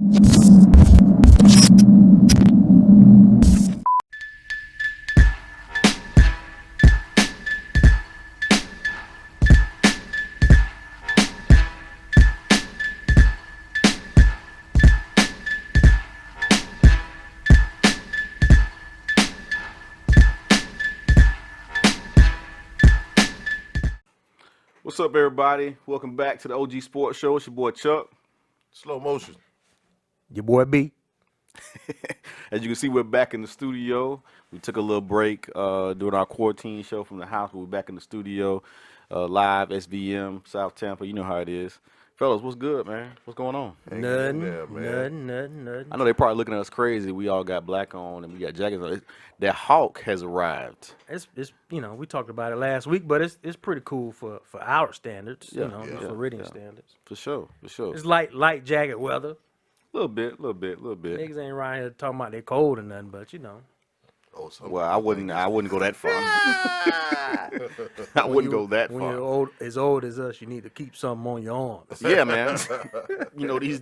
What's up, everybody? Welcome back to the OG Sports Show. It's your boy Chuck. Slow motion. Your boy B. As you can see, we're back in the studio. We took a little break doing our quarantine show from the house. We're back in the studio, live, SVM, South Tampa. You know how it is. Fellas, what's good, man? What's going on? Nothing. I know they're probably looking at us crazy. We all got black on and we got jackets on. That Hawk has arrived. It's we talked about it last week, but it's pretty cool for our standards, for reading standards. For sure. It's light jacket weather. Little bit. Niggas ain't around here talking about they cold or nothing, but Well, I wouldn't go that far. I wouldn't go that when far. you're as old as us, you need to keep something on your arms. Yeah, man.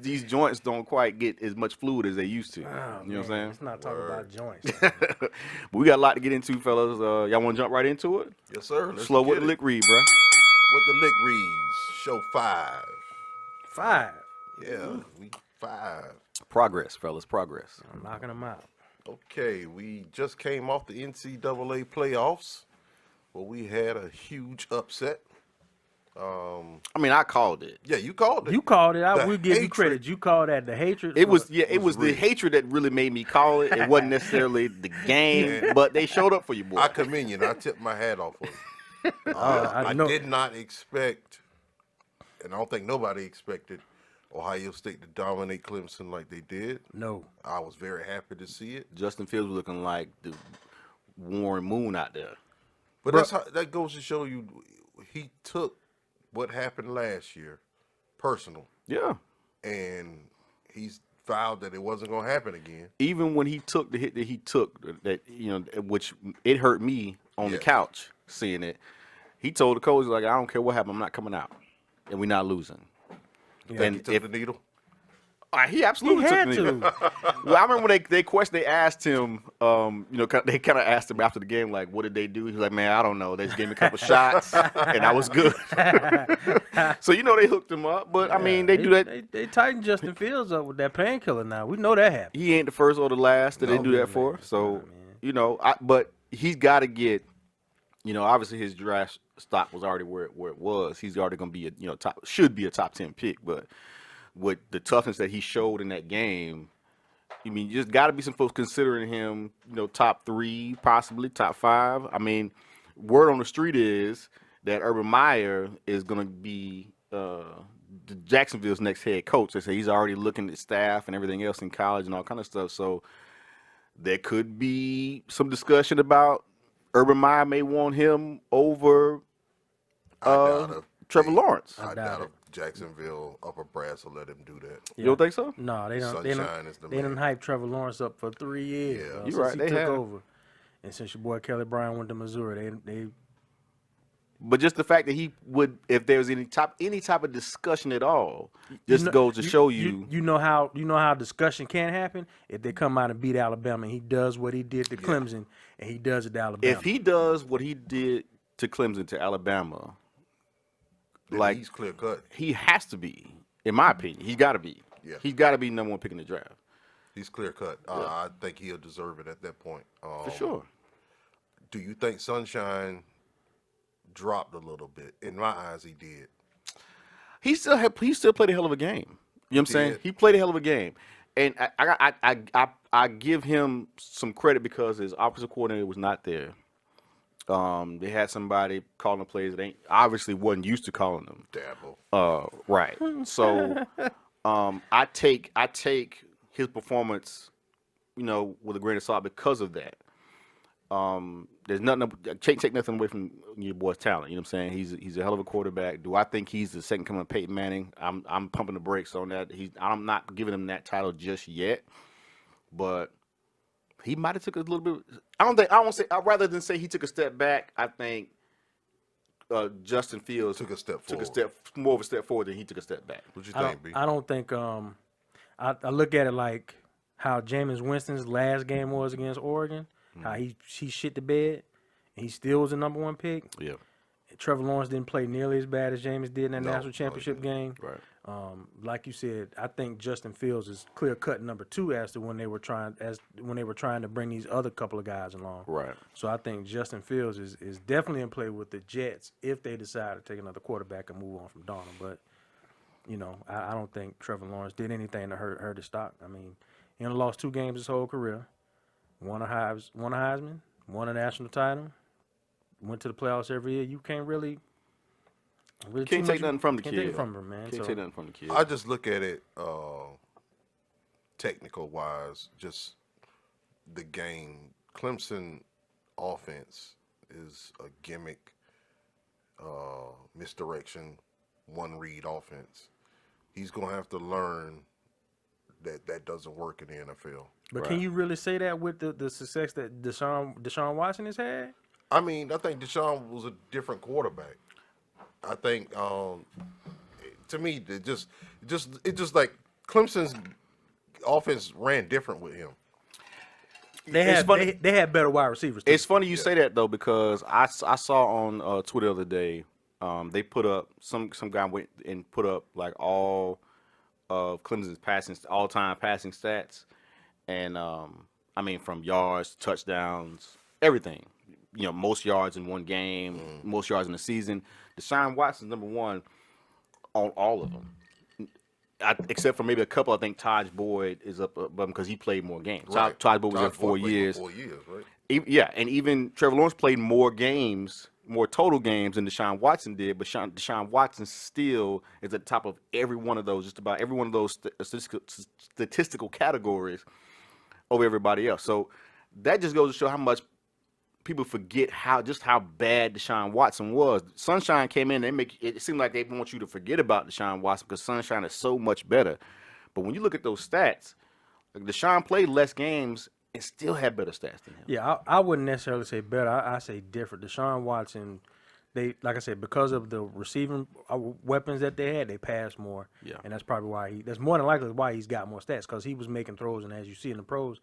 These joints don't quite get as much fluid as they used to. Oh, you know what I'm saying? Let's not talk about joints. But we got a lot to get into, fellas. Y'all want to jump right into it? Yes, sir. Slow with the lick read, bro. What the lick reads. Show 5. 5. Yeah, week 5. Progress, fellas. Progress. I'm knocking them out. Okay, we just came off the NCAA playoffs, where we had a huge upset. I called it. Yeah, you called it. You called it. The We'll give you hatred. credit. You called that the hatred. It was the real. hatred that really made me call it. It wasn't necessarily the game, but they showed up for you, boy. I commend you, and I tip my hat off for you. I know. did not expect, and I don't think nobody expected, Ohio State to dominate Clemson like they did. No. I was very happy to see it. Justin Fields was looking like the Warren Moon out there. But that goes to show you, he took what happened last year personal, Yeah. and he's vowed that it wasn't going to happen again. Even when he took the hit that he took, which it hurt me on the couch seeing it. He told the coach, like, I don't care what happened, I'm not coming out, and we're not losing. Yeah, and he took the needle. He absolutely He took had the needle. to. Well, I remember when they asked him, they kind of asked him after the game, like, what did they do? He's like, man, I don't know. They just gave me a couple shots, and I was good. So, they hooked him up. But, they do that. They tightened Justin Fields up with that painkiller now. We know that happened. He ain't the first or the last that they do that for. So, but he's got to get, obviously his draft stock was already where it was. He's already going to be should be a top 10 pick, but with the toughness that he showed in that game, you just got to be some folks considering him, top 3, possibly top 5. Word on the street is that Urban Meyer is going to be Jacksonville's next head coach. They say he's already looking at staff and everything else in college and all kind of stuff. So there could be some discussion about Urban Meyer may want him over Trevor Lawrence. I doubt if Jacksonville upper brass will let him do that. You don't think so? No, they don't. Sunshine is the They man. done hyped Trevor Lawrence up for 3 years. Yeah. Since You're right, he they took have. over, and since your boy Kelly Bryant went to Missouri, they. But just the fact that he would, if there's any type of discussion at all, just goes to show you. You know how discussion can happen if they come out and beat Alabama. And he does what he did to Clemson, and he does it to Alabama. If he does what he did to Clemson to Alabama, Then he's clear cut. he has to be, in my opinion, he's got to be. Yeah. He's got to be number 1 pick in the draft. He's clear cut. I think he'll deserve it at that point. For sure. Do you think Sunshine dropped a little bit? In my eyes, he did. He still played a hell of a game. You know what I'm saying? did. He played a hell of a game. And I give him some credit because his offensive coordinator was not there. They had somebody calling the plays that obviously wasn't used to calling them. Dabble. Right. So I take his performance, with a grain of salt because of that. There's nothing. Take nothing away from your boy's talent. You know what I'm saying? He's a hell of a quarterback. Do I think he's the second coming of Peyton Manning? I'm pumping the brakes on that. I'm not giving him that title just yet, but he might have took a little bit. Rather than say he took a step back, I think Justin Fields Took a step forward. more of a step forward than he took a step back. What you I think, B? don't think I look at it like how Jameis Winston's last game was against Oregon, how he shit the bed, and he still was the number 1 pick. Yeah. Trevor Lawrence didn't play nearly as bad as Jameis did in that No, national championship game. Right. Like you said, I think Justin Fields is clear cut number 2 as to when they were trying to bring these other couple of guys along. Right. So I think Justin Fields is definitely in play with the Jets if they decide to take another quarterback and move on from Donald. But I don't think Trevor Lawrence did anything to hurt his stock. I mean, he only lost 2 games his whole career. Won a Heisman, won a national title, went to the playoffs every year. You can't really Can't take nothing from the can't kid. take it from him, man. Can't take nothing from the kid. I just look at it technical wise, just the game. Clemson offense is a gimmick, misdirection, one read offense. He's gonna have to learn that doesn't work in the NFL. But can you really say that with the success that Deshaun Watson has had? I mean, I think Deshaun was a different quarterback. I think, to me, it just like Clemson's offense ran different with him. They had better wide receivers. Too. It's funny you say that though, because I saw on Twitter the other day, they put up some guy went and put up like all of Clemson's all-time passing stats, and I mean from yards, touchdowns, everything. Most yards in one game, most yards in the season. Deshaun Watson's number 1 on all of them, except for maybe a couple. I think Taj Boyd is up above him because he played more games. Right. Taj Boyd was there 4 years. 4 years, right? Yeah, and even Trevor Lawrence played more games, more total games than Deshaun Watson did, but Deshaun Watson still is at the top of every one of those, just about every one of those statistical categories over everybody else. So that just goes to show how much people forget how bad Deshaun Watson was. Sunshine came in, it seemed like they want you to forget about Deshaun Watson because Sunshine is so much better. But when you look at those stats, like Deshaun played less games and still had better stats than him. Yeah, I wouldn't necessarily say better. I say different. Deshaun Watson, they like I said, because of the receiving weapons that they had, they passed more. Yeah. And that's probably why that's more than likely why he's got more stats, because he was making throws, and as you see in the pros,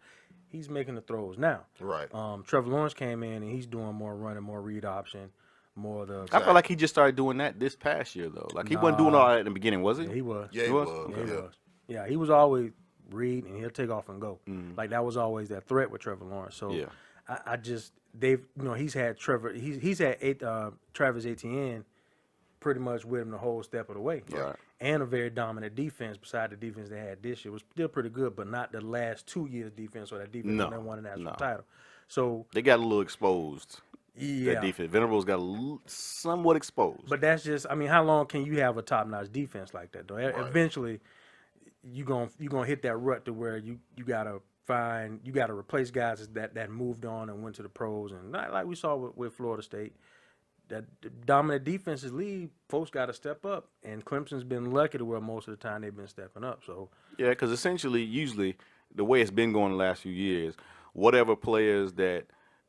he's making the throws now. Right. Trevor Lawrence came in and he's doing more running, more read option, more of the. I feel like he just started doing that this past year though. Like he wasn't doing all that in the beginning, was he? Yeah, he was. Yeah, he was. Yeah, he was. Yeah, he was always read and he'll take off and go. Like that was always that threat with Trevor Lawrence. So Yeah. I just he's had he's had Travis Etienne pretty much with him the whole step of the way. Right. And a very dominant defense beside the defense they had this year. It was still pretty good, but not the last 2 years defense or that defense when they won a national title. So they got a little exposed. yeah. That defense. Venables got somewhat exposed. But that's just, I mean, how long can you have a top-notch defense like that, though? Right. Eventually, you gonna hit that rut to where you gotta replace guys that moved on and went to the pros, and like we saw with Florida State, that dominant defenses lead, folks got to step up, and Clemson's been lucky to where most of the time they've been stepping up. So yeah, because essentially, usually the way it's been going the last few years, whatever players that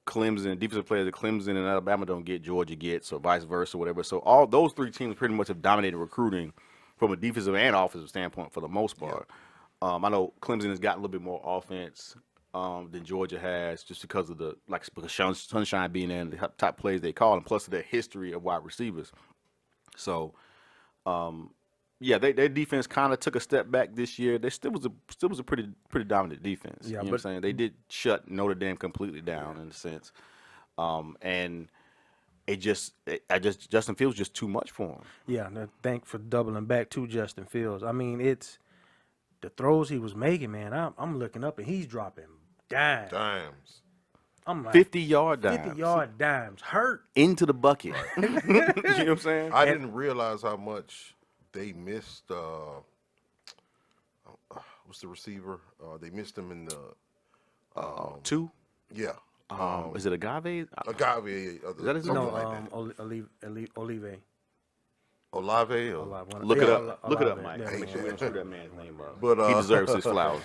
defensive players that Clemson and Alabama don't get, Georgia gets, or vice versa, whatever. So all those 3 teams pretty much have dominated recruiting from a defensive and offensive standpoint for the most part. I know Clemson has got a little bit more offense than Georgia has, just because of because Sunshine being in the top plays they call, and plus their history of wide receivers. So, their defense kind of took a step back this year. They still was a pretty dominant defense. Yeah, you know what I'm saying? They did shut Notre Dame completely down in a sense, and Justin Fields just too much for him. yeah, thanks for doubling back to Justin Fields. I mean, it's the throws he was making, man. I'm looking up and he's dropping dimes. I'm like 50-yard dimes. 50-yard dimes hurt into the bucket. You know what I'm saying? I didn't realize how much they missed. What's the receiver? They missed him in the 2. yeah. Is it Agave? Agave. Is that his name? something like that. Olive. Olave. Look it up. Look it up, Olave. Mike. Yeah, Make sure we don't screw that man's name up. But He deserves his flowers.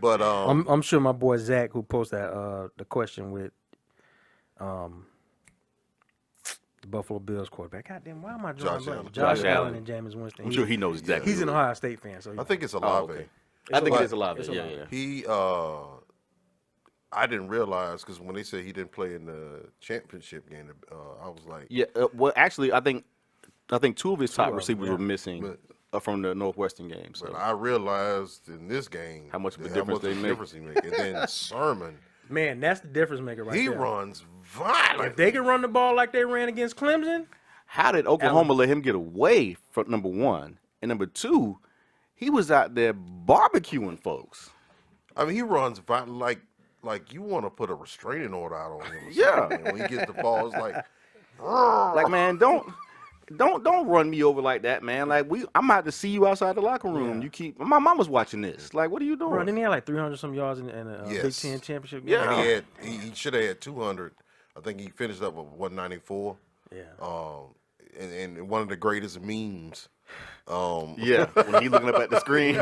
but I'm sure my boy Zach, who posted that the question with The Buffalo Bills quarterback. Goddamn, why am I drawing Josh blank? Allen. Josh Josh Allen Allen. and Jameis Winston. I'm sure he knows exactly. He's an who it Ohio State fan, so I think it's a is. Olave. Okay. I think it is Olave. It's Yeah, Olave. yeah. He, I didn't realize because when they said he didn't play in the championship game, I was like, Yeah. Well, actually, I think two of his top of them, receivers yeah. were missing from the Northwestern game. So but I realized in this game How much of a difference they make. difference he make. And then Sermon, Man, that's the difference maker right he there. runs violent. If they can run the ball like they ran against Clemson, how did Oklahoma let him get away from number one? And number two, he was out there barbecuing folks. I mean, he runs violent like you want to put a restraining order out on him. Or Yeah. something. When he gets the ball, it's like, Like, man, don't run me over like that, man. Like I'm about to see you outside the locker room. Yeah. You keep my mama's watching this. Like, what are you doing? bro, didn't he have like 300 some yards in a Big Yes. Ten championship game? Yeah. and he should have had 200. I think he finished up with 194. Yeah. And one of the greatest memes. Yeah, when he looking up at the screen.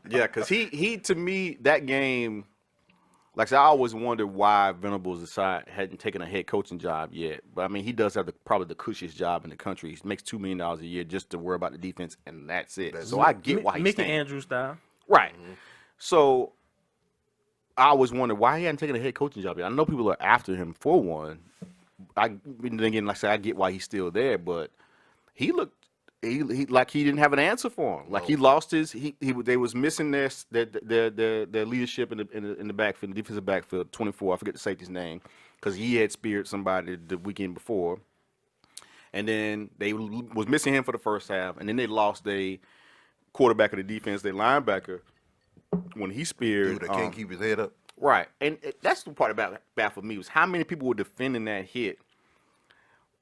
Yeah, because he to me that game, like I said, I always wondered why Venables hadn't taken a head coaching job yet. But I mean, he does have probably the cushiest job in the country. He makes $2 million a year just to worry about the defense, and that's it. So I get why he's Mickey staying. Andrews style. Right. So I always wondered why he hadn't taken a head coaching job yet. I know people are after him for one. Then again, like I said, I get why he's still there, but he looked he like he didn't have an answer for him. Like he lost his they was missing their leadership in the backfield, the defensive backfield. 24, I forget the safety's name, because he had speared somebody the weekend before, and then they was missing him for the first half, and then they lost their quarterback of the defense, their linebacker, when he speared. Dude, that can't keep his head up. Right, and that's the part about baffled me was how many people were defending that hit.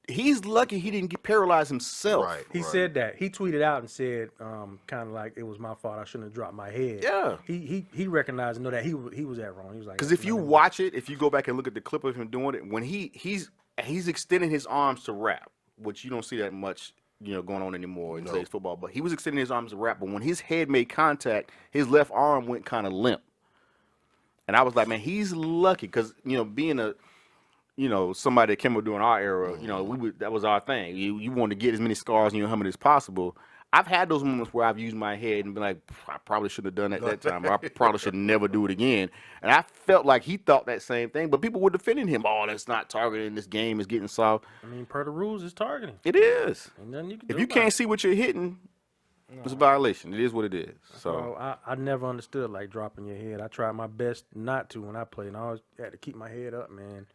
He's lucky he didn't get paralyzed himself. Right. He said that. He tweeted out and said, kind of like, it was my fault. I shouldn't have dropped my head. Yeah. He recognized and know that he was that wrong. He was like, Because if you watch it, if you go back and look at the clip of him doing it, when he's extending his arms to wrap, which you don't see that much, going on anymore in today's football. But he was extending his arms to wrap. But when his head made contact, his left arm went kind of limp. And I was like, man, he's lucky because being somebody that came up during our era, that was our thing. You wanted to get as many scars in your helmet as possible. I've had those moments where I've used my head and been like, I probably should have done it that time, or I probably should never do it again. And I felt like he thought that same thing, but people were defending him. Oh, that's not targeting. This game is getting soft. I mean, per the rules, it's targeting. It is. Ain't nothing you can If do you about can't it. see what you're hitting, it's a violation. It is what it is. So Bro, I never understood like dropping your head. I tried my best not to when I played, and I always had to keep my head up, man.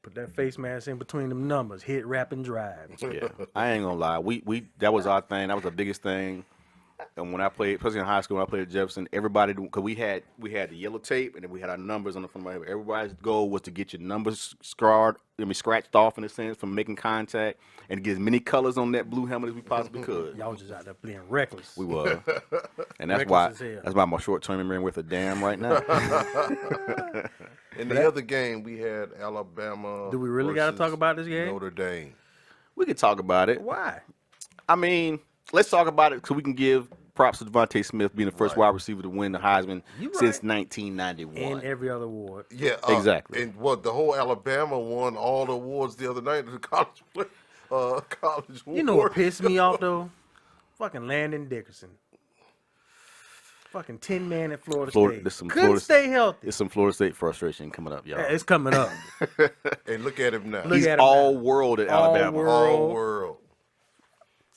Put that face mask in between them numbers. Hit, rap, and drive. yeah, I ain't gonna lie. We that was our thing. That was the biggest thing. And when I played, especially in high school, when I played at Jefferson, everybody, because we had the yellow tape, and then we had our numbers on the front of my head. Everybody's goal was to get your numbers scratched off in a sense from making contact, and get as many colors on that blue helmet as we possibly could. Y'all was just out there being reckless. We were, and that's Reckless as hell. why my short-term memory with a damn right now. In the other game, we had Alabama. Do we really got to versus talk about this game? Notre Dame. We could talk about it. Why? I mean, let's talk about it so we can give props to Devontae Smith being the first wide receiver to win the Heisman since 1991. And every other award. Yeah, Exactly. And the whole Alabama won all the awards the other night at the college You know what pissed me off though? Fucking Landon Dickerson. Fucking 10-man at Florida State. there's some Couldn't stay healthy. There's some Florida State frustration coming up, y'all. It's coming up. And look at him now. Look He's at him all now. world at All Alabama. world. All world.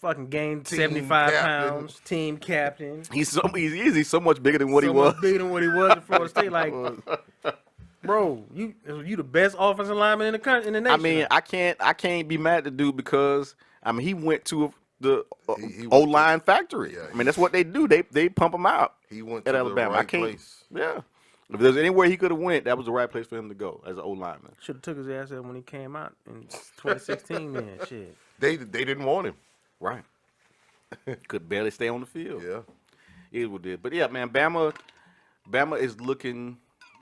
Fucking gained Team 75 captain. pounds. Team captain. He's so much bigger than what he So was. much bigger than what he was at Florida State. Like, bro, you the best offensive lineman in the country, in the nation. I mean, I can't be mad at the dude because he went to the He O went line factory. Yeah, I mean, that's what they do. They pump him out. He went at to Alabama. the I right can't. place. Yeah. If there's anywhere he could have went, that was the right place for him to go as an O lineman. should have took his ass out when he came out in 2016. Then shit. They didn't want him. Right. Could barely stay on the field. Yeah. It is what it is. But yeah, man, Bama is looking.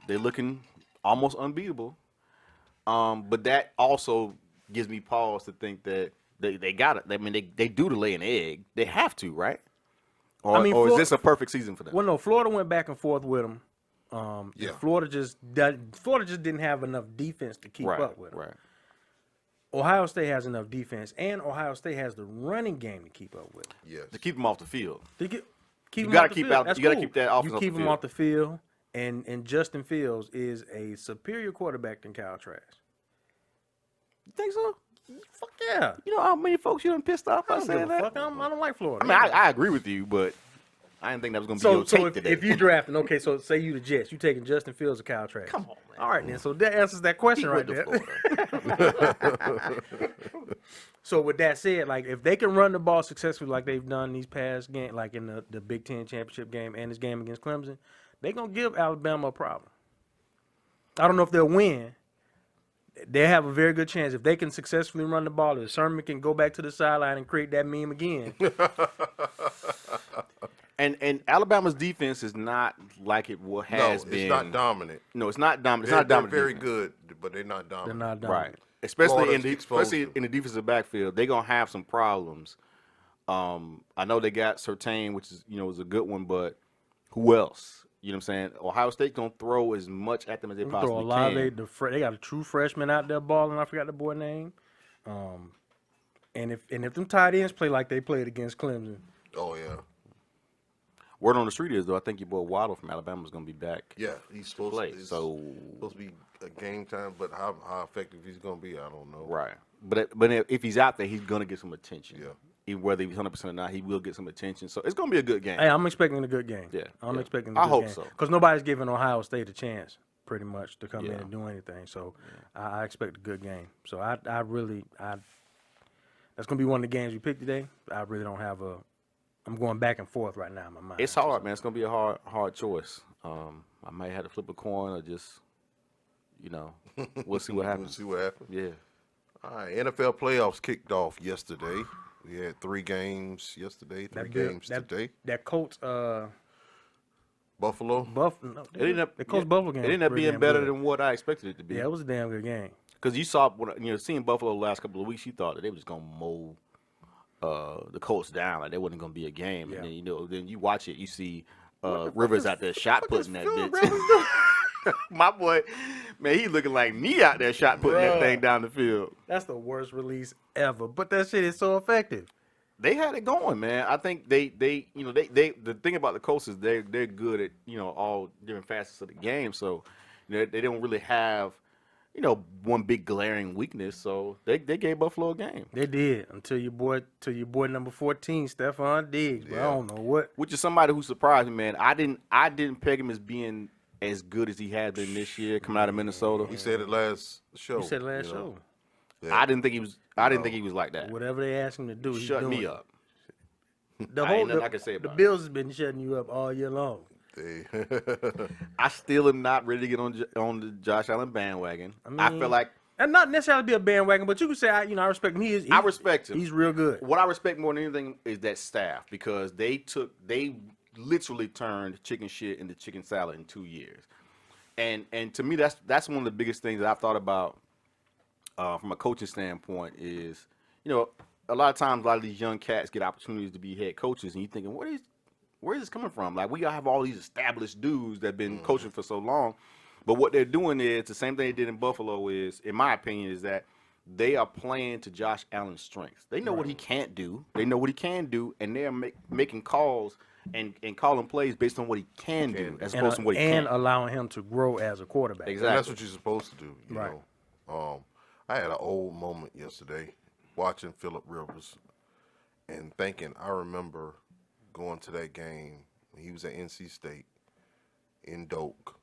They're looking almost unbeatable. But that also gives me pause to think that they got it. I mean, they do to lay an egg. They have to, right? Or, I mean, or is this a perfect season for them? Well, no, Florida went back and forth with him. Yeah. Florida just didn't have enough defense to keep right. up with him. Right. Ohio State has enough defense, and Ohio State has the running game to keep up with. Yes. To keep him off the field. Keep You him gotta off the keep field. out. That's You gotta cool. keep that offense You off keep the him field. off the field, and Justin Fields is a superior quarterback than Kyle Trask. You think so? Fuck yeah. You know how many folks you done pissed off I by don't give saying a that? fuck. I don't like Florida. I mean, I agree with you, but I didn't think that was gonna be So, your take so today. if you drafting, okay, so say you the Jets, you taking Justin Fields or Kyle Trask? Come on, man. All right, then. So that answers that question right He there. went to Florida. So with that said, like if they can run the ball successfully like they've done these past games, like in the Big Ten championship game and this game against Clemson, they gonna give Alabama a problem. I don't know if they'll win. They have a very good chance if they can successfully run the ball. If Sermon can go back to the sideline and create that meme again. And Alabama's defense is not like it has been. It's not dominant. No, it's not dominant. It's They're not dominant. very defense. good, but they're not They're dominant. not dominant. Right. Especially Florida's in the defensive backfield, they're gonna have some problems. I know they got Surtain, which is a good one, but who else? You know what I'm saying? Ohio State gonna throw as much at them as they Throw possibly a lot. can. They got a true freshman out there balling. I forgot the boy name. And if them tight ends play like they played against Clemson, Oh yeah, Word on the street is though, I think your boy Waddle from Alabama is gonna be back. yeah. He's supposed Play. to. It's So supposed to be a game time, but how effective he's gonna be, I don't know. right, but if he's out there, he's gonna get some attention. Yeah. Even whether he's 100% or not, he will get some attention. So it's gonna be a good game. hey, I'm expecting a good game. Yeah, I'm yeah. expecting. I hope so. Because nobody's giving Ohio State a chance, pretty much, to come in Yeah. and do anything. So I expect a good game. So I that's gonna be one of the games we picked today. I really don't have a. I'm going back and forth right now in my mind. It's hard, man. It's gonna be a hard choice. I might have to flip a coin or just, we'll see what We'll happens. see what happens. Yeah. All right, NFL playoffs kicked off yesterday. We had 3 games yesterday, 3 games today. That Colts Buffalo. Buffalo. It ended up, the Colts Buffalo game. It ended up being better than what I expected it to be. Yeah, it was a damn good game. Because you saw, seeing Buffalo the last couple of weeks, you thought that they were just gonna mow the Colts down, like they wasn't gonna be a game. Yeah. And then then you watch it, you see Rivers out there shot putting that Phillip bitch. Rivers doing? My boy, man, he looking like me out there shot putting that Bruh. thing down the field. That's the worst release ever. But that shit is so effective. They had it going, man. I think they the thing about the Colts is they're good at all different facets of the game. So they don't really have one big glaring weakness. So they gave Buffalo a game, They did until your boy number 14, Stephon Diggs. But I don't know what. which is somebody who surprised me, man. I didn't peg him as being as good as he had been this year coming out of Minnesota. We said it last show. You said last show. know. I didn't think he was. I didn't think he was like that. Whatever they ask him to do, he's Shut doing me it. up. The I whole ain't nothing I can say the about it. Bills has been shutting you up all year long. I still am not ready to get on the Josh Allen bandwagon. I feel like And not necessarily be a bandwagon, but you can say I respect him. I respect him. He's real good. What I respect more than anything is that staff, because they literally turned chicken shit into chicken salad in 2 years. And to me, that's one of the biggest things that I've thought about from a coaching standpoint is, a lot of times a lot of these young cats get opportunities to be head coaches, and you're thinking, where is this coming from? Like, we have all these established dudes that have been coaching for so long, but what they're doing is the same thing they did in Buffalo is, in my opinion, is that they are playing to Josh Allen's strengths. They know what he can't do. They know what he can do, and they're making calls and calling plays based on what he can do as opposed to what he and can't. allowing him to grow as a quarterback. Exactly. And that's what you're supposed to do. You Right. know. I had an old moment yesterday watching Phillip Rivers and thinking, I remember going to that game when he was at NC State in Doak,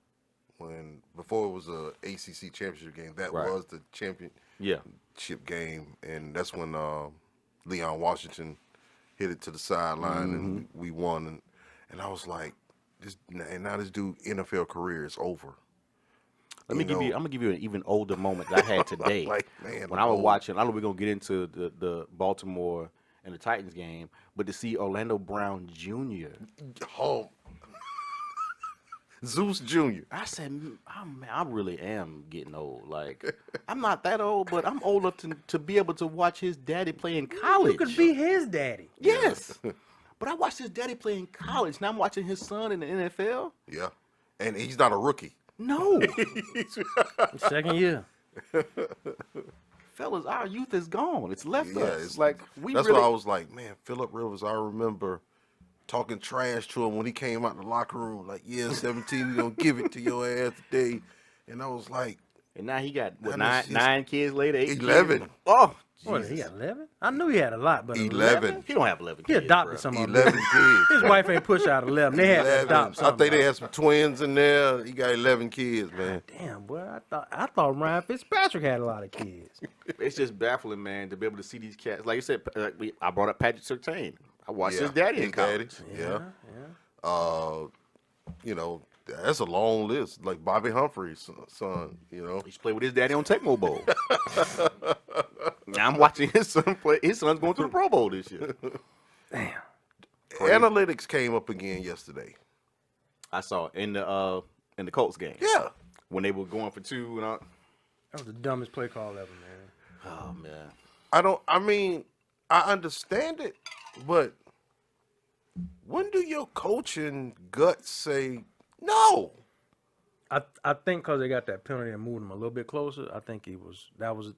before it was a ACC championship game. That Right. was the championship game, and that's when Leon Washington hit it to the sideline and we won. And I was like, now this dude NFL career is over. I'm gonna give you an even older moment that I had today. Like, man, when I'm I was old. watching, I know we're gonna get into the Baltimore and the Titans game, but to see Orlando Brown Jr. Home. Zeus Jr. I said, I really am getting old. Like, I'm not that old, but I'm old enough to be able to watch his daddy play in college. You could be his daddy. Yes. But I watched his daddy play in college. Now I'm watching his son in the NFL. Yeah. And he's not a rookie. No. Second year. fellas, our youth is gone. It's left Yeah, us. it's Like we That's really. why I was like, man, Phillip Rivers. I remember talking trash to him when he came out the locker room. Like, yeah, 17, we gonna give it to your ass today. And I was like, And now he got what Now this- nine kids later, 8 11. kids. Oh, What, Jesus. he got 11? I knew he had a lot, but 11. He don't have 11 He kids. adopted bruh. some of them. 11 kids. His wife ain't push out 11. They had to 11. adopt I something. think they had some twins in there. He got 11 kids, man. Damn, boy, I thought Ryan Fitzpatrick had a lot of kids. It's just baffling, man, to be able to see these cats. Like you said, I brought up Patrick Surtain. I watched his daddy in college. Yeah. You know, that's a long list. Like Bobby Humphrey's son, you know. He used to play with his daddy on Tecmo Bowl. Now I'm watching his son play. His son's going to the Pro Bowl this year. Damn. Analytics came up again yesterday. I saw it in the Colts game. Yeah. When they were going for 2 and all. That was the dumbest play call ever, man. Oh man. I understand it, but when do your coaching guts say no? I think because they got that penalty and moved him a little bit closer, I think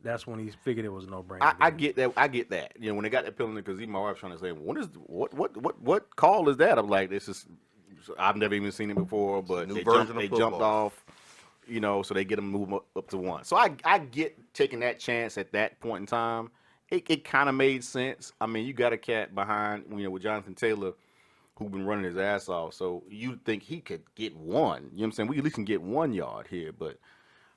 that's when he figured it was a no-brainer. I get that. I get that. You know, when they got that penalty, because even my wife's trying to say, what call is that? I'm like, this is. I've never even seen it before, but New they version jumped, of they football. jumped off. You know, so they get them move up to 1. So I get taking that chance at that point in time. It kind of made sense. I mean, you got a cat behind, you know, with Jonathan Taylor, who been running his ass off. So you think he could get 1? You know what I'm saying? We at least can get 1 yard here. But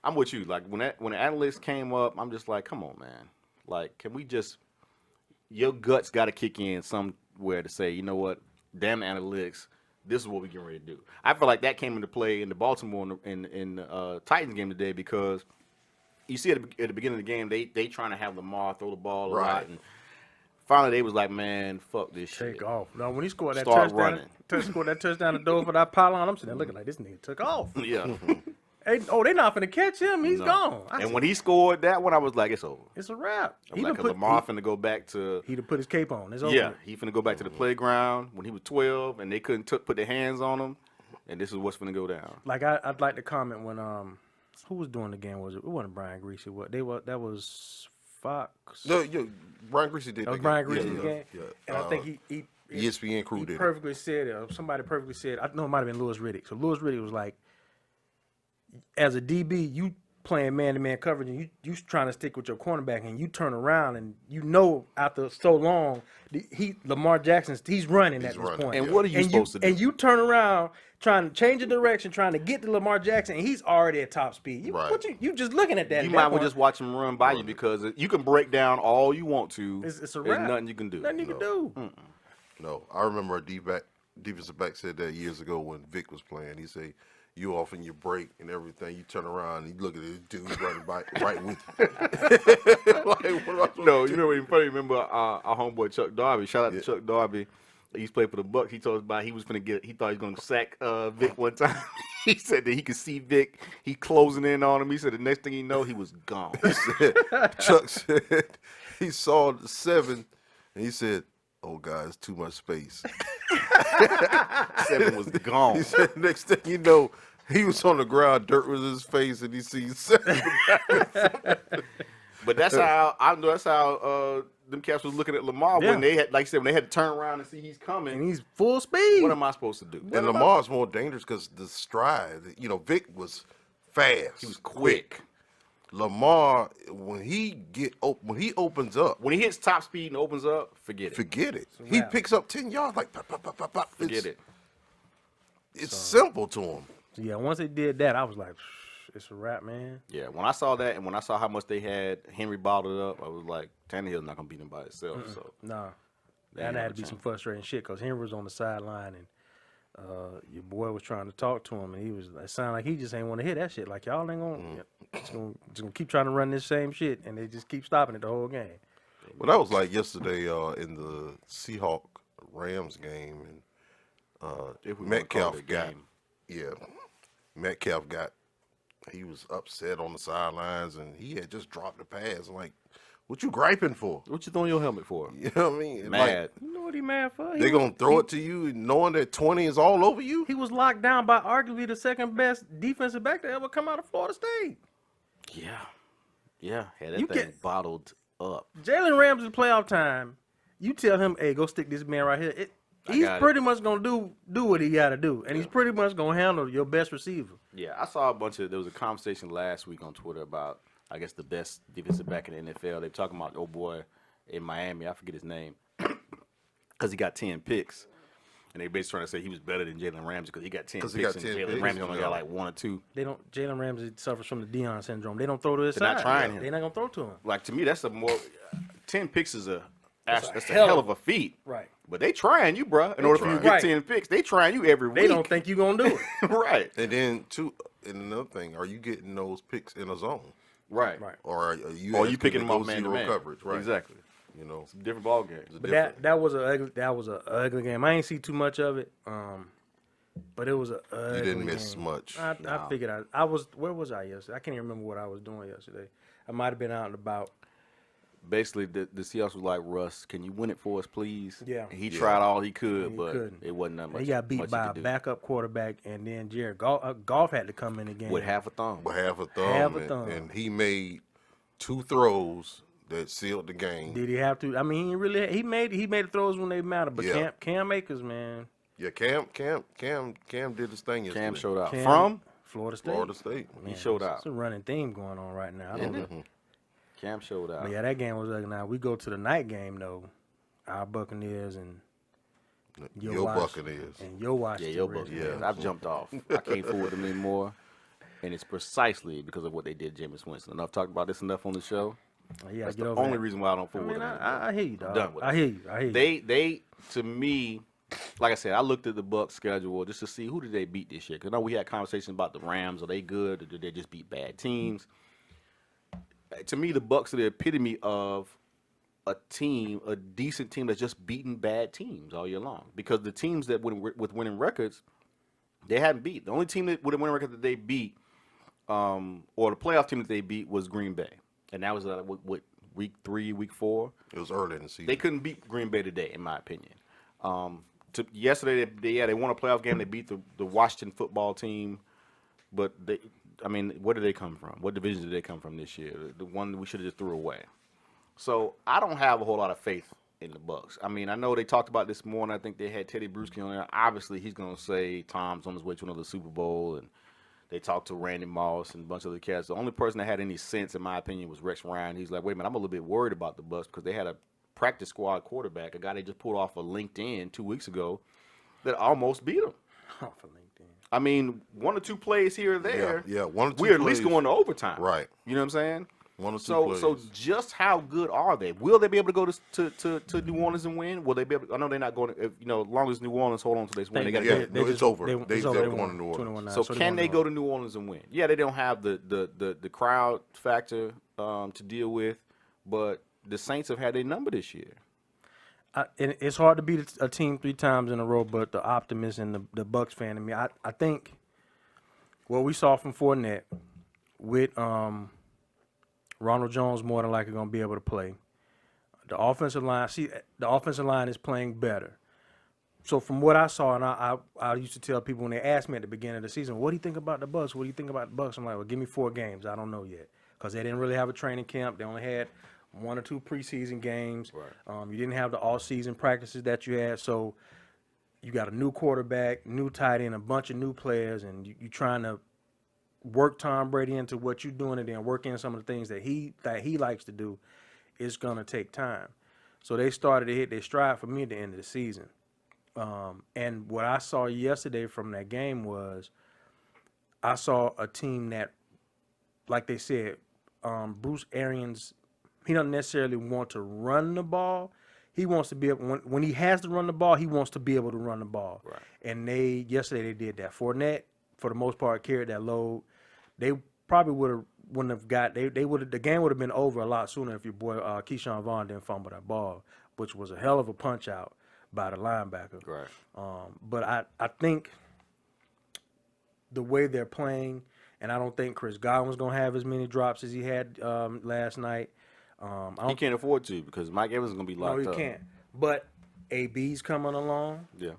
I'm with you. Like when the analysts came up, I'm just like, come on, man. Like, can we just? Your guts got to kick in somewhere to say, you know what? Damn analytics. This is what we getting ready to do. I feel like that came into play in the Baltimore in the Titans game today, because you see at the beginning of the game they trying to have Lamar throw the ball a lot, Right. and finally they was like, man, fuck this shit. Take off. No, when he scored that Start touchdown, running. scored that touchdown to Dover for that pylon, I'm sitting there looking like this nigga took off. Yeah. Hey, they not finna catch him. He's No. gone. And when he scored that one, I was like, it's over. It's a wrap. I'm like, 'cause Lamar finna go back to He'd have put his cape on. It's over. yeah, he finna go back to the playground when he was 12, and they couldn't put their hands on him, and this is what's finna go down. Like I'd like to comment when who was doing the game? It wasn't Brian Greasy. That was Fox. No, Brian Greasy did That was that Brian game. Greasy's game. Yeah. And I think he ESPN crew did it. perfectly said it. Somebody perfectly said. I know it might have been Louis Riddick. So Louis Riddick was like, as a DB, you playing man-to-man coverage, and you trying to stick with your cornerback, and you turn around, and you know after so long, Lamar Jackson, he's running at this running. point. And what are you supposed to do? And you turn around trying to change the direction, trying to get to Lamar Jackson, and he's already at top speed. Right. You just looking at that. You at might that as well point. just watch him run by you, because you can break down all you want to. It's a There's wrap. nothing you can do. Nothing you can do. No, I remember a defensive back said that years ago when Vic was playing. He said, you off in your break and everything, you turn around and you look at this dude running by right with you. Like, what am I supposed No, to you do? remember our homeboy Chuck Darby. Shout out to Chuck Darby. He used to play for the Bucks. He told us about he thought he was gonna sack Vic one time. He said that he could see Vic. He closing in on him. He said the next thing he know, he was gone. Chuck said he saw the 7 and he said, oh God, it's too much space. 7 was gone. He said next thing you know, he was on the ground, dirt was his face, and he sees 7. But that's how I know. That's how them cats was looking at Lamar when Yeah. they had, like you said, when they had to turn around and see he's coming. And he's full speed. What am I supposed to do? And Lamar's more dangerous because the stride, Vic was fast. He was quick. Lamar, when he opens up, When he hits top speed and opens up, forget it. forget it. He wrap. picks up 10 yards like pop, pop, pop, pop, pop. Forget it. It's simple to him. Yeah, once they did that, I was like, it's a wrap, man. Yeah, when I saw that and when I saw how much they had Henry bottled up, I was like, Tannehill's not gonna beat him by itself. So Nah. They And ain't that have had a to be some chance. frustrating shit because Henry was on the sideline and your boy was trying to talk to him and it sounded like he just ain't want to hear that shit. Like y'all ain't gonna keep trying to run this same shit and they just keep stopping it the whole game. Well, that was like yesterday in the Seahawk Rams game, and if we wanna call it a Metcalf got game. Metcalf he was upset on the sidelines, and he had just dropped the pass. I'm like, what you griping for? What you throwing your helmet for? You know what I mean? Mad. Like, You know what he mad for? they gonna throw it to you knowing that 20 is all over you? He was locked down by arguably the second best defensive back to ever come out of Florida State. Yeah. Yeah, had that You thing get- bottled up. Jalen Ramsey playoff time. You tell him, hey, go stick this man right here. He's got it. pretty much gonna do what he got to do, and he's pretty much gonna handle your best receiver. Yeah, I saw there was a conversation last week on Twitter about, I guess, the best defensive back in the NFL. They were talking about, oh boy, in Miami, I forget his name, because he got 10 picks. And they basically trying to say he was better than Jalen Ramsey because he got 10 picks. he got and 10 Jalen picks, Ramsey only yeah. got like 1 or 2. Jalen Ramsey suffers from the Deion syndrome. They don't throw to his They're side. not trying him. They're not gonna throw to him. Like, to me, that's a more 10 picks is that's a hell hell of of a feat. Right. But they trying you, bro. In order for you to trying. get 10 picks, they trying you every week. They don't think you gonna do it. Right. And then and another thing, are you getting those picks in a zone, Right. Right. or are you Or you asking picking to them off go man to zero man. coverage? Right. Exactly. You know, It's a different ball game. But that was a ugly game. I ain't see too much of it. But it was a ugly you didn't miss game. much. I figured I was. Where was I yesterday? I can't even remember what I was doing yesterday. I might have been out and about. Basically, the Seahawks was like, Russ, can you win it for us, please? Yeah. And he tried all he could, He but couldn't. it wasn't that much. He got beat much by he a could do. backup quarterback, and then Jared Goff had to come in the game With half a thumb. But half a thumb, Half a thumb. and he made 2 throws that sealed the game. Did he have to? I mean, he made the throws when they mattered. But Yeah. Cam Akers, man, Yeah, Cam did his thing yesterday. Cam showed out. Cam- From? Florida State. Florida State. He showed out. It's a running theme going on right now. I don't know. Cam showed out. But yeah, that game was ugly. Now we go to the night game though. Our Buccaneers and Your Buccaneers. and your Yeah, Washington yo, Redskins. Yeah. I've jumped off. I can't fool with them anymore. And it's precisely because of what they did to Jameis Winston. And I've talked about this enough on the show. Yeah, That's get the over only that. reason why I don't fool I with mean, them anymore. I hear you, dog. Done with I it. hear you. They to me, like I said, I looked at the Bucs schedule just to see who did they beat this year. Because I know we had conversations about the Rams. Are they good, or did they just beat bad teams? To me, the Bucs are the epitome of a decent team that's just beating bad teams all year long. Because the teams that with winning records, they hadn't beat. The only team that with a winning record that they beat, or the playoff team that they beat, was Green Bay, and that was what week 3, week 4. It was early in the season. They couldn't beat Green Bay today, in my opinion. Yesterday, they won a playoff game. They beat the Washington football team, but where did they come from? What division did they come from this year? The one we should have just threw away. So I don't have a whole lot of faith in the Bucs. I mean, I know they talked about this morning. I think they had Teddy Bruschi on there. Obviously, he's going to say Tom's on his way to another Super Bowl, and they talked to Randy Moss and a bunch of other cats. The only person that had any sense, in my opinion, was Rex Ryan. He's like, wait a minute, I'm a little bit worried about the Bucs because they had a practice squad quarterback, a guy they just pulled off of LinkedIn 2 weeks ago, that almost beat him. Oh, for LinkedIn. I mean, 1 or 2 plays here or there. Yeah, 1 or 2 We're at least plays. going to overtime. Right. You know what I'm saying? 1 or 2 So plays. just how good are they? Will they be able to go to New Orleans and win? Will they be able? I know they're not going to. As long as New Orleans hold on to this win, they got to. Yeah, Get, no, it's over. They've over. won in New Orleans. 21 now, so they can won they New go to New Orleans and win? Yeah, they don't have the crowd factor to deal with, but the Saints have had their number this year. And it's hard to beat a team 3 times in a row, but the optimist and the Bucs fan in me, I think what we saw from Fournette with Ronald Jones more than likely going to be able to play. The offensive line is playing better. So from what I saw, and I used to tell people when they asked me at the beginning of the season, what do you think about the Bucs? What do you think about the Bucs? I'm like, well, give me 4 games. I don't know yet. Because they didn't really have a training camp. They only had 1 or 2 preseason games. Right. You didn't have the all-season practices that you had. So you got a new quarterback, new tight end, a bunch of new players, and you're trying to work Tom Brady into what you're doing and then work in some of the things that he likes to do. It's going to take time. So they started to hit their stride for me at the end of the season. And what I saw yesterday from that game was I saw a team that, like they said, Bruce Arians, he doesn't necessarily want to run the ball. He wants to be able, when he has to run the ball, he wants to be able to run the ball. Right. And yesterday they did that. Fournette, for the most part, carried that load. They probably wouldn't have got, the game would have been over a lot sooner if your boy Keyshawn Vaughn didn't fumble that ball, which was a hell of a punch out by the linebacker. Right. But I think the way they're playing, and I don't think Chris Godwin's going to have as many drops as he had last night. He can't afford to because Mike Evans is going to be locked up. No, he can't. But AB's coming along. Yeah.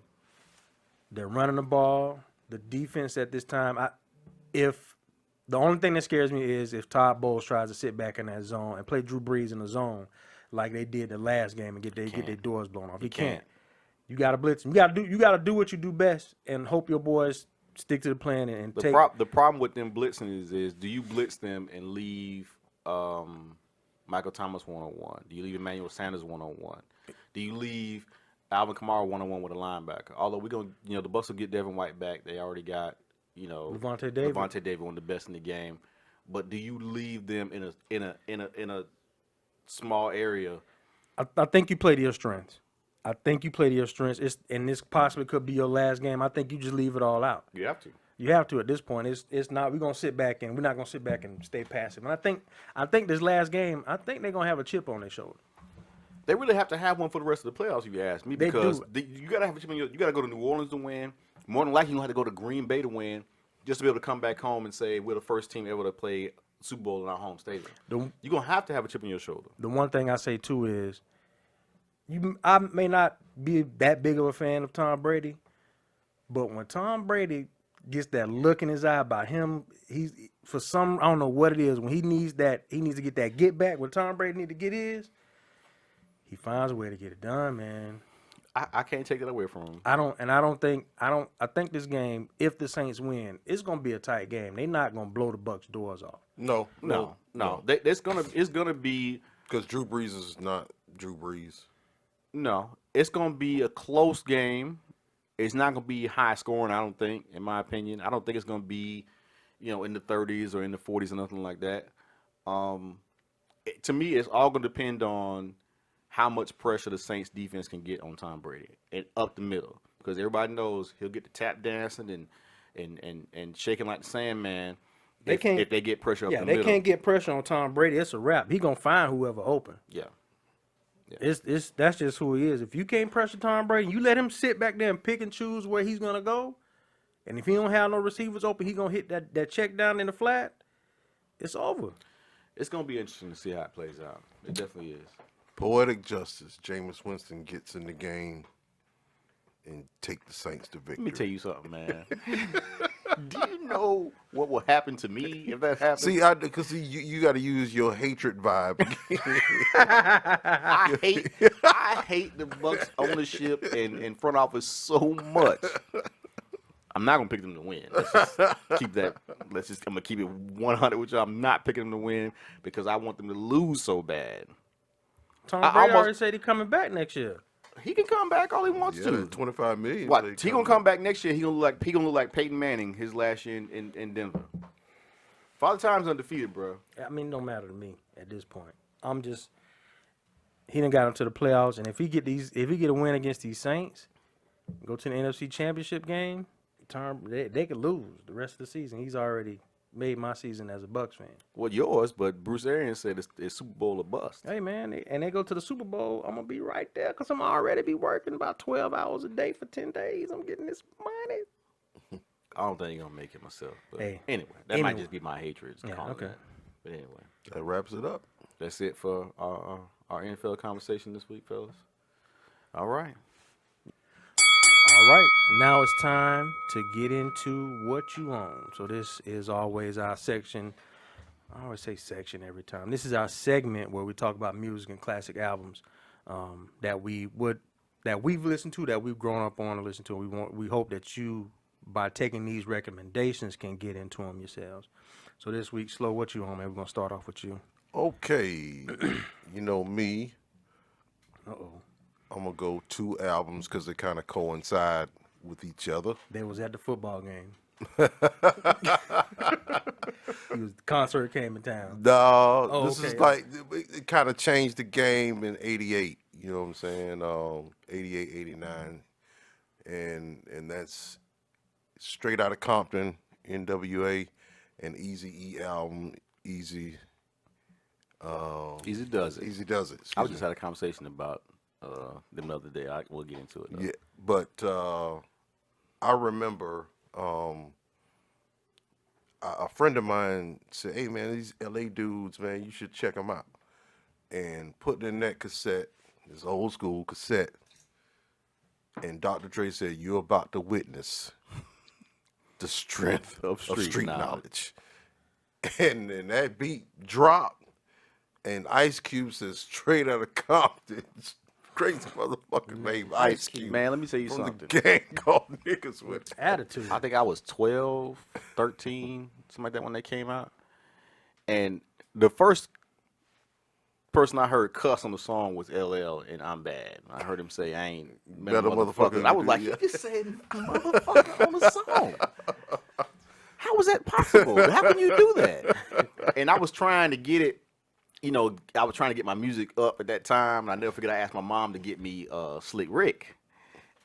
They're running the ball. The defense at this time, if The only thing that scares me is if Todd Bowles tries to sit back in that zone and play Drew Brees in the zone like they did the last game and get their doors blown off. He can't. You got to blitz him. You got to do what you do best and hope your boys stick to the plan and The take. the problem with them blitzing is do you blitz them and leave Michael Thomas 1-on-1? Do you leave Emmanuel Sanders 1-on-1? Do you leave Alvin Kamara 1-on-1 with a linebacker? Although we're gonna, the Bucs will get Devin White back. They already got, Levante David, one of the best in the game. But do you leave them in a small area? I think you play to your strengths. I think you play to your strengths. And this possibly could be your last game. I think you just leave it all out. You have to. You have to at this point. It's not. We're gonna sit back and we're not gonna sit back and stay passive. And I think this last game, I think they're gonna have a chip on their shoulder. They really have to have one for the rest of the playoffs, if you ask me, because you gotta have a chip on you gotta go to New Orleans to win. More than likely, you have to go to Green Bay to win, just to be able to come back home and say we're the first team ever to play Super Bowl in our home stadium. You're gonna have to have a chip on your shoulder. The one thing I say too is, I may not be that big of a fan of Tom Brady, but when Tom Brady gets that look in his eye about him, I don't know what it is, when he needs to get that get back. When Tom Brady need to get his, he finds a way to get it done, man. I can't take that away from him. I think this game, if the Saints win, it's gonna be a tight game. They're not gonna blow the Bucs doors off. No. It's gonna be, because Drew Brees is not Drew Brees. No, it's gonna be a close game. It's not gonna be high scoring, I don't think, in my opinion. I don't think it's gonna be, in the 30s or in the 40s or nothing like that. To me, it's all gonna depend on how much pressure the Saints defense can get on Tom Brady and up the middle, because everybody knows he'll get the tap dancing and shaking like the Sandman. If they get pressure up the middle. Yeah, they can't get pressure on Tom Brady. It's a wrap. He gonna find whoever open. Yeah. That's just who he is. If you can't pressure Tom Brady, you let him sit back there and pick and choose where he's gonna go, and if he don't have no receivers open, he gonna hit that check down in the flat. It's over. It's gonna be interesting to see how it plays out. It definitely is. Poetic justice. Jameis Winston gets in the game and take the Saints to victory. Let me tell you something, man. Do you know what will happen to me if that happens? See, because you got to use your hatred vibe. I hate the Bucs ownership and front office so much. I'm not gonna pick them to win. Let's just keep that. I'm gonna keep it 100 with you. I'm not picking them to win because I want them to lose so bad. Tom Brady already said he's coming back next year. He can come back all he wants to. $25 million. What? He gonna come back next year. He gonna look like Peyton Manning his last year in Denver. Father Time's undefeated, bro. I mean, it don't matter to me at this point. He done got him to the playoffs, and if he get a win against these Saints, go to the NFC Championship game, they could lose the rest of the season. He's already made my season as a Bucs fan. Well, yours, but Bruce Arians said it's Super Bowl or bust. Hey, man, they go to the Super Bowl, I'm going to be right there because I'm already be working about 12 hours a day for 10 days. I'm getting this money. I don't think you're going to make it myself. But hey, anyway, that might just be my hatred. Yeah, okay. But anyway. That wraps it up. That's it for our NFL conversation this week, fellas. All right. All right, now it's time to get into what you own. So this is always our section. I always say section every time. This is our segment where we talk about music and classic albums that we've listened to, that we've grown up on and listened to. We hope that you, by taking these recommendations, can get into them yourselves. So this week, Slow, what you own, man? We're gonna start off with you. Okay, you know me. Uh-oh. I'm going to go 2 albums because they kind of coincide with each other. They was at the football game. The concert came in town. No, this is like, it kind of changed the game in 88. You know what I'm saying? 88, 89. And that's straight out of Compton, NWA, and Eazy-E album, Easy Does It. Easy Does It. I just had a conversation about them the other day. We'll get into it, though. Yeah, but I remember a friend of mine said, "Hey man, these LA dudes, man, you should check them out." And put in that cassette, this old school cassette, and Dr. Dre said, "You're about to witness the strength of street knowledge." and that beat dropped, and Ice Cube says straight out of Compton, crazy motherfucker named Ice Cube. Man, let me tell you from something. The gang called niggas with Attitude. I think I was 12, 13, something like that when they came out. And the first person I heard cuss on the song was LL and I'm Bad. I heard him say, I ain't Better motherfucker And I was like, he just said motherfucker on the song. How was that possible? How can you do that? And I was trying to get it, I was trying to get my music up at that time. And I never forget I asked my mom to get me Slick Rick.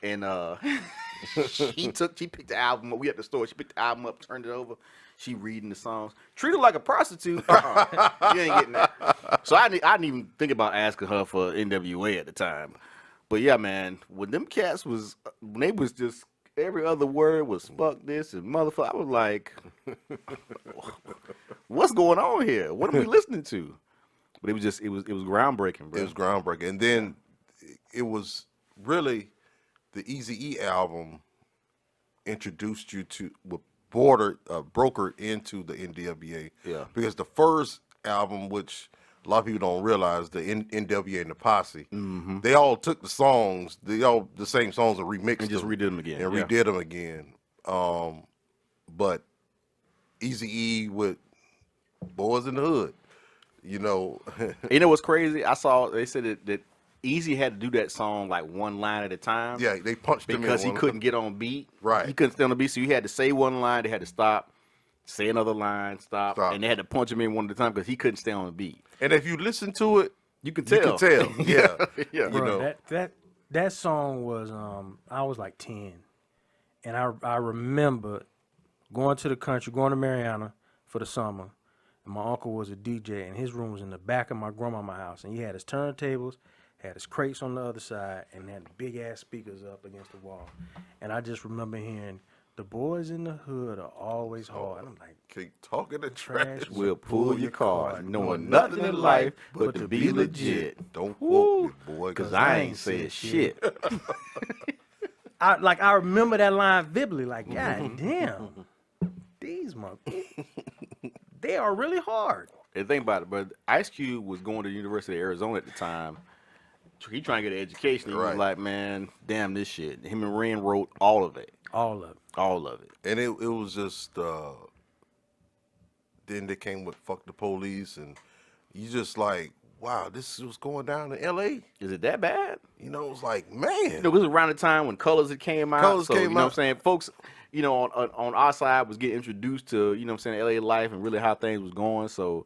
And she picked the album up. We at the store. She picked the album up, turned it over. She reading the songs. Treat her like a prostitute. You ain't getting that. So I didn't even think about asking her for NWA at the time. But yeah, man, when them cats when they was just every other word was fuck this and motherfucker, I was like, what's going on here? What are we listening to? But it was groundbreaking, bro. It was groundbreaking, and then it was really the Eazy-E album introduced you to brokered into the NWA. Yeah. Because the first album, which a lot of people don't realize, the NWA and the Posse, they all took the songs, the same songs and remixed And just them redid them again. and yeah. redid them again. But Eazy-E with Boys in the Hood, You know what's crazy? I saw they said that Easy had to do that song like one line at a time. Yeah, they punched him because in he couldn't get on beat. Right. He couldn't stay on the beat, so he had to say one line. They had to stop, say another line, stop. And they had to punch him in one at a time because he couldn't stay on the beat. And if you listen to it, you can tell. You can tell. Yeah, yeah. Bro, that song was I was like 10, and I remember going to the country, going to Mariana for the summer, and my uncle was a DJ, and his room was in the back of my grandmama's house, and he had his turntables, had his crates on the other side, and had big ass speakers up against the wall. And I just remember hearing, "The boys in the hood are always hard." And I'm like, keep talking the trash. We'll pull your card, knowing nothing in life but to be legit. Don't quote me, boy, because I ain't said shit. I remember that line vividly. Like, God damn, these motherfuckers, they are really hard. And think about it, but Ice Cube was going to the University of Arizona at the time. He trying to get an education. He was like, man, damn this shit. Him and Ren wrote all of it. All of it. All of it. And it was just, then they came with Fuck the Police, and you just like, wow, this is what's going down in L.A.? Is it that bad? You know, it was like, man. It was around the time when Colors had came out. Colors came you know out. what I'm saying? Folks, on our side was getting introduced to, you know what I'm saying, L.A. life and really how things was going. So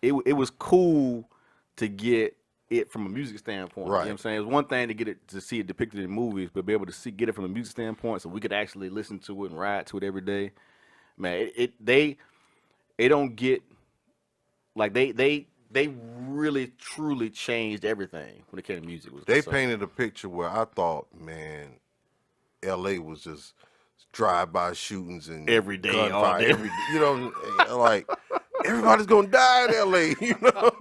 it was cool to get it from a music standpoint. Right. You know what I'm saying? It was one thing to get it to see it depicted in movies, but be able to get it from a music standpoint so we could actually listen to it and ride to it every day. Man, they don't get like they really truly changed everything when it came to music. They painted a picture where I thought, man, L.A. was just drive-by shootings and every day, gunfire, you know, like everybody's gonna die in L.A. You know,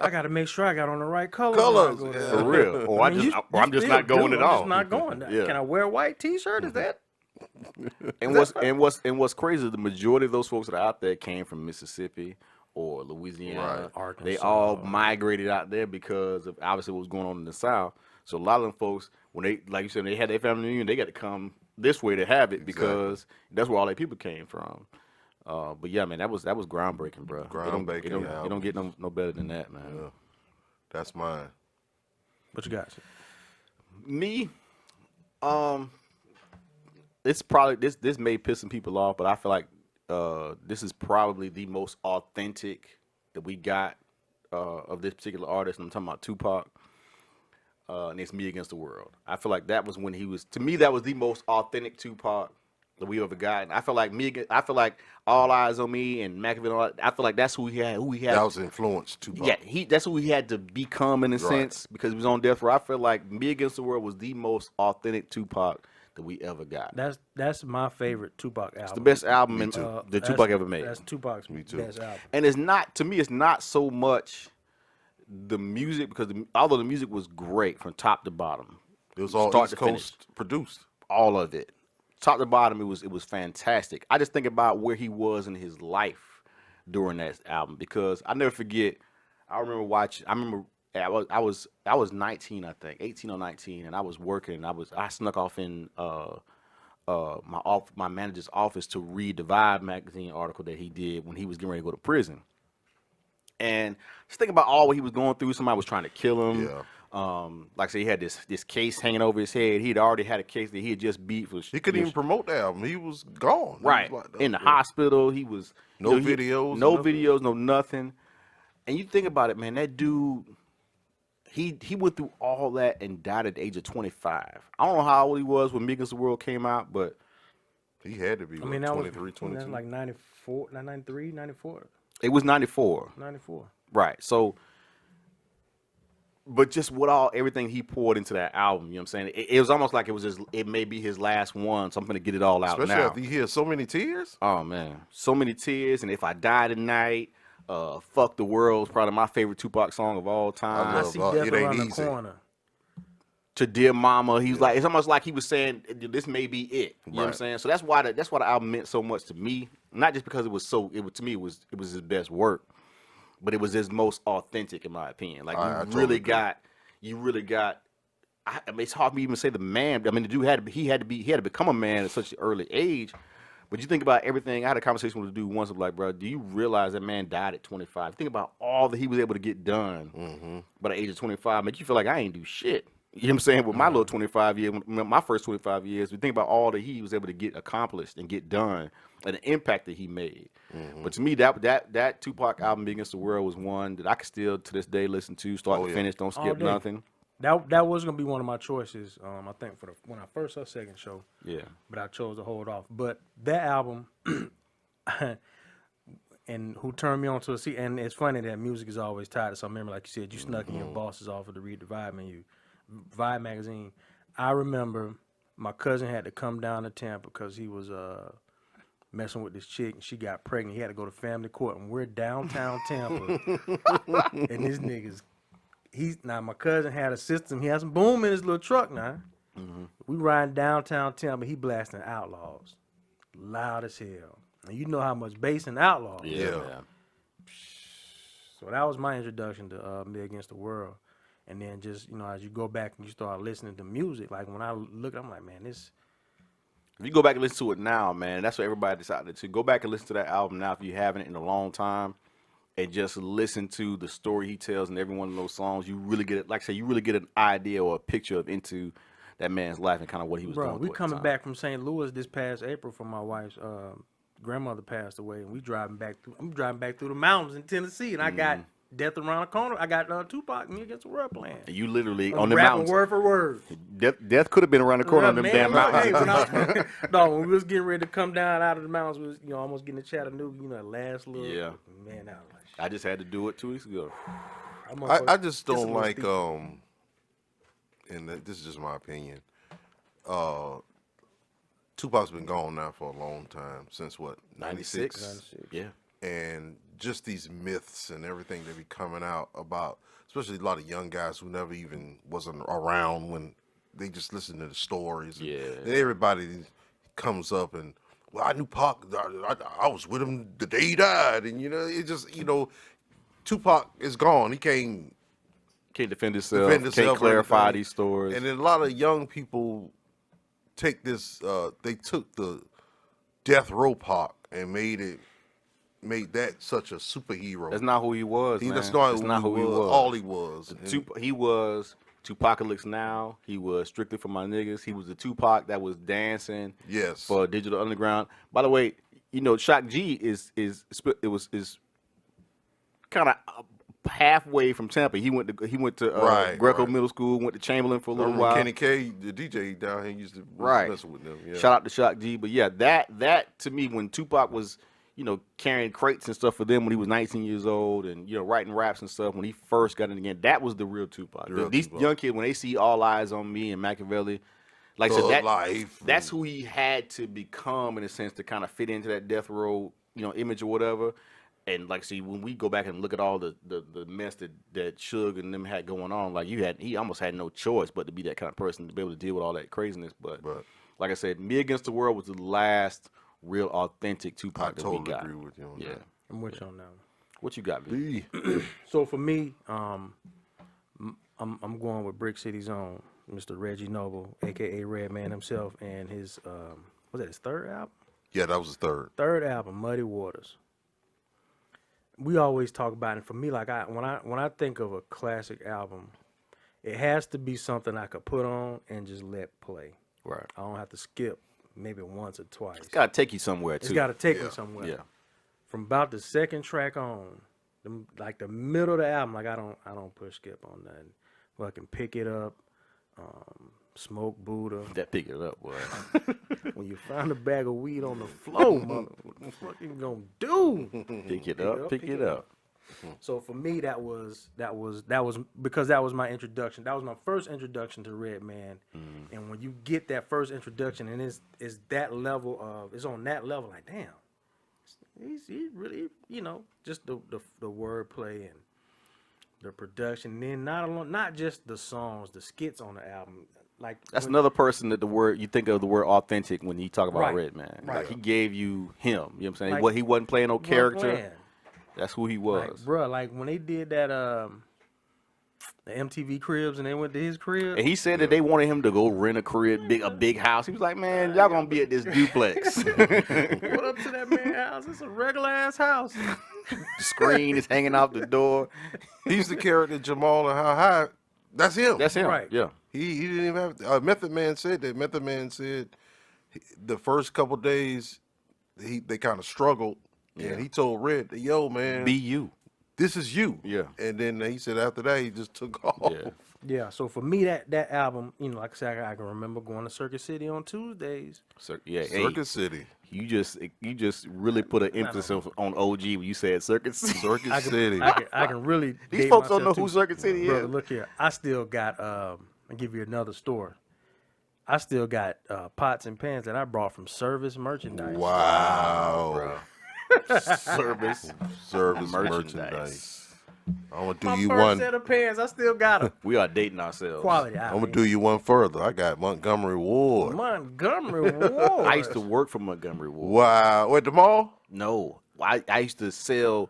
I gotta make sure I got on the right colors. For real. Or I'm just not going at all. I'm just not going. Yeah. Can I wear a white T-shirt? Is that? What's crazy? The majority of those folks that are out there came from Mississippi or Louisiana. Arkansas. They all migrated out there because of obviously what was going on in the South. So a lot of them folks, when they, like you said, they had their family reunion, they got to come this way to have it because that's where all their people came from. But yeah, man, that was groundbreaking, bro. Groundbreaking. You don't get no better than that, man. Yeah. That's mine. What you got? Me, it's probably this may piss some people off, but I feel like this is probably the most authentic that we got of this particular artist. And I'm talking about Tupac. And it's Me Against the World. I feel like that was when he was, to me, that was the most authentic Tupac that we ever got. And I feel like All Eyes on Me and McAfee and all that, I feel like that's who he had. That was influenced Tupac. Yeah, that's who he had to become in a sense because he was on death row. I feel like Me Against the World was the most authentic Tupac that we ever got. That's my favorite Tupac album. It's the best album that Tupac ever made. That's Tupac's best album. And it's not, to me, it's not so much the music, because although the music was great from top to bottom, it was all East Coast produced, all of it, top to bottom. It was fantastic. I just think about where he was in his life during that album because I never forget. I remember watching. I was 19, I think, 18 or 19, and I was working. I snuck off in my manager's office to read the Vibe magazine article that he did when he was getting ready to go to prison. And just think about all what he was going through. Somebody was trying to kill him. Yeah. Like I said, he had this case hanging over his head. He'd already had a case that he had just beat. He couldn't even promote the album. He was gone. Right. He was like, in the hospital. He was No videos, no nothing. videos, no nothing. And you think about it, man. That dude, he went through all that and died at the age of 25. I don't know how old he was when Me Against the World came out, but He had to be, I mean, 23, that's 22. like 94, 93, 94, it was 94. 94. Right. So, but just everything he poured into that album, you know what I'm saying? It was almost like it may be his last one, so I'm going to get it all out Especially now. after you hear so many tears. Oh, man. So many tears. And If I Die Tonight, Fuck the World is probably my favorite Tupac song of all time. I love see It Death Ain't Around the Easy. Corner. To Dear Mama, he's like, it's almost like he was saying, this may be it. You know what I'm Right. saying? So that's why the album meant so much to me. Not just because to me, it was his best work, but it was his most authentic, in my opinion. Like, I you totally really agree. got, I mean, it's hard for me to even say the man. I mean, the dude had to become a man at such an early age. But you think about everything. I had a conversation with a dude once of like, bro, do you realize that man died at 25? Think about all that he was able to get done by the age of 25. Make you feel like I ain't do shit. You know what I'm saying? With my little 25 years, my first 25 years, we think about all that he was able to get accomplished and get done and the impact that he made. But to me, that Tupac album, Big Against the World, was one that I can still, to this day, listen to, start to finish, don't skip day. nothing. That was gonna be one of my choices. I think for when I first saw second show. Yeah. But I chose to hold off. But that album, and who turned me on to see, and it's funny that music is always tied to some memory. Like you said, you snuck in your boss's office to read the Vibe magazine. I remember my cousin had to come down to Tampa because he was messing with this chick and she got pregnant. He had to go to family court, and we're downtown Tampa, and this nigga's. Now my cousin had a system. He had some boom in his little truck now. We riding downtown Tampa. He blasting Outlaws, loud as hell. And you know how much bass in Outlaws. Yeah. So that was my introduction to Me Against the World. And then just, as you go back and you start listening to music, like when I look, I'm like, man, this. If you go back and listen to it now, man, that's what everybody decided to go back and listen to that album now if you haven't in a long time. And just listen to the story he tells in every one of those songs. You really get it. Like I say, you really get an idea or a picture into that man's life and kind of what he was going through. We coming back from St. Louis this past April from my wife's grandmother passed away, and I'm driving back through the mountains in Tennessee, and I got Death Around the Corner. I got Tupac, Me Against the World playing. And you literally I'm on the rapping mountains. word for word. Death could have been around the corner on them damn mountains. Hey, when we was getting ready to come down out of the mountains, we was almost getting to Chattanooga. Last little man out. I just had to do it 2 weeks ago. I just don't like and this is just my opinion. Tupac's been gone now for a long time, since what, 96? Yeah. And just these myths and everything that be coming out about, especially a lot of young guys who never even wasn't around when they just listen to the stories. Yeah. And everybody comes up and, well, I knew Pac, I was with him the day he died. And, it just, Tupac is gone. He can't defend himself. Can't clarify these stories. And then a lot of young people take this, they took the Death Row Pac and made that such a superhero. That's not who he was, man. That's not who he was. All he was. He was Tupacalypse Now. He was Strictly for My Niggas. He was the Tupac that was dancing for Digital Underground. By the way, Shock G is kind of halfway from Tampa. He went to Greco Middle School, went to Chamberlain for a little while. Kenny K, the DJ down here, used to mess with them. Yeah. Shout out to Shock G. But yeah, that to me, when Tupac was carrying crates and stuff for them when he was 19 years old and, writing raps and stuff when he first got in again, that was the real Tupac. These young kids, when they see All Eyes on Me and Machiavelli, like I said, that's who he had to become in a sense to kind of fit into that death row, image or whatever. And like, see, when we go back and look at all the mess that Suge and them had going on, like he almost had no choice but to be that kind of person to be able to deal with all that craziness. But like I said, Me Against the World was the last real authentic Tupac that we got. I totally agree with you on that. I'm with you on that. What you got, B? So for me, I'm going with Brick City's own Mr. Reggie Noble, aka Redman himself, and his was that his third album? Yeah, that was his third. Third album, Muddy Waters. We always talk about it. For me, like when I think of a classic album, it has to be something I could put on and just let play. Right. I don't have to skip maybe once or twice. It's got to take you somewhere, too. It's got to take me somewhere. Yeah. From about the second track on, like the middle of the album, like I don't push skip on nothing. Fucking Pick It Up, Smoke Buddha. That pick it up, boy. When you find a bag of weed on the floor, mother, what the fuck you gonna do? Pick it up, pick it up. So for me, that was because that was my introduction. That was my first introduction to Redman. And when you get that first introduction, and it's that level of, it's on that level, like damn, he really, just the wordplay and the production. And then not just the songs, the skits on the album. Like that's another person that you think of the word authentic when you talk about Right. Redman. Right. Like he gave you him. You know what I'm saying? Like, He wasn't playing no character. Playing. That's who he was. Like, bruh, like when they did that the MTV Cribs and they went to his crib. And he said that they wanted him to go rent a crib, a big house. He was like, man, y'all gonna be at this duplex. What up to that man's house? It's a regular ass house. The screen is hanging out the door. He's the character Jamal and How High. That's him. That's him. Right. Yeah. He didn't even have. Method Man said that. Method Man said the first couple days they kind of struggled, and he told Red, "Yo, man, Be you. this is you." Yeah. And then he said after that he just took off. Yeah. Yeah, so for me that album, like I said, I can remember going to Circuit City on Tuesdays. Yeah. Circuit City. You just really put an emphasis on OG when you said Circuit City. Circuit City. I can really These date folks don't know myself who too. Circuit City Brother, is. look here. I still got I'll give you another story. I still got pots and pans that I brought from Service Merchandise. Wow. Service merchandise. I'm gonna do My you first one. set of pants, I still got them. We are dating ourselves. Quality. I'm gonna do you one further. I got Montgomery Ward. Montgomery Ward. I used to work for Montgomery Ward. Wow. What, the mall? No, I used to sell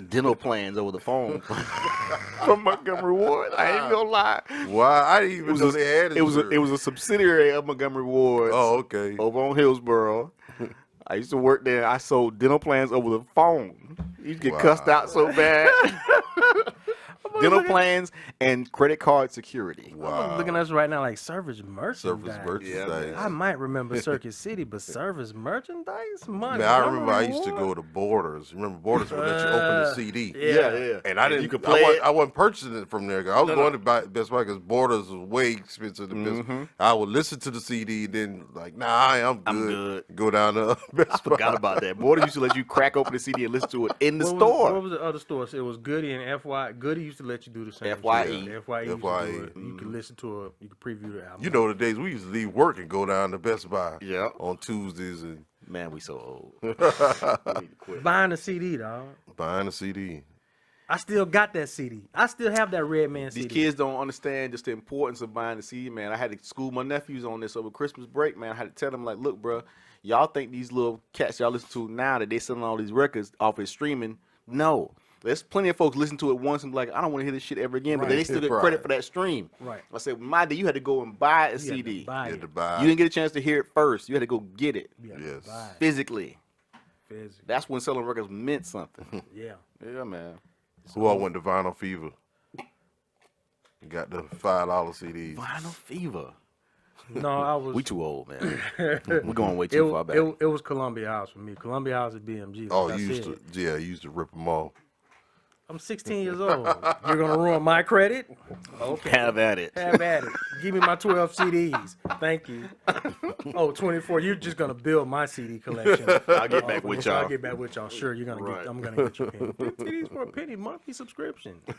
dental plans over the phone from Montgomery Ward. I ain't gonna lie. Wow. I didn't even know they had it. It was a subsidiary of Montgomery Ward. Oh, okay. Over on Hillsborough. I used to work there. I sold dental plans over the phone. You get cussed out so bad. Dental plans and credit card security. I'm looking at us right now like Service Merchandise. Service merchandise. I might remember Circuit City, but Service Merchandise? Man, I remember I used to go to Borders. Remember Borders would let you open the CD. Yeah. And I didn't. You could play I wasn't purchasing it from there. I was going to buy Best Buy because Borders was way expensive than Best Buy. I would listen to the CD, then like, nah, I'm good. Go down to Best Buy. Forgot about that. Borders used to let you crack open the CD and listen to it in the What store. was the other store? So it was Goody and FY. Goody used to let you do the same. FYE. shit. FYE. used to do it. You could listen to it. You could preview the album. You know the days we used to leave work and go down to Best Buy. Yeah. On Tuesdays and Man, we so old. We need to quit. Buying a CD, dog. buying a CD. I still got that CD. I still have that Redman These CD. kids don't understand just the importance of buying the CD, man. I had to school my nephews on this over Christmas break, man. I had to tell them, like, look, bro, y'all think these little cats y'all listen to now that they selling all these records off of streaming? No. There's plenty of folks listen to it once and be like, I don't want to hear this shit ever again, but Right. they still get Right. credit for that stream. Right. I said, my day, you had to go and buy a You had to CD. buy You it. had to buy. You didn't get a chance to hear it first. You had to go get it You had to Yes. buy it. physically. Physically. That's when selling records meant something. Yeah. Yeah, man. Who all went to Vinyl Fever? You got the $5 CDs. Vinyl Fever. No, I was. We too old, man. We're going way too far back. It was Columbia House for me. Columbia House at BMG. Oh, like I you used said. to, you used to rip them off. I'm 16 years old. You're gonna ruin my credit? Okay. Have at it. Have at it. Give me my 12 CDs. Thank you. Oh, 24. You're just gonna build my CD collection. I'll get back with y'all. I'll get back with y'all. Sure, you're gonna Right. get. I'm gonna get you a penny. 50 CDs for a penny monthly subscription. I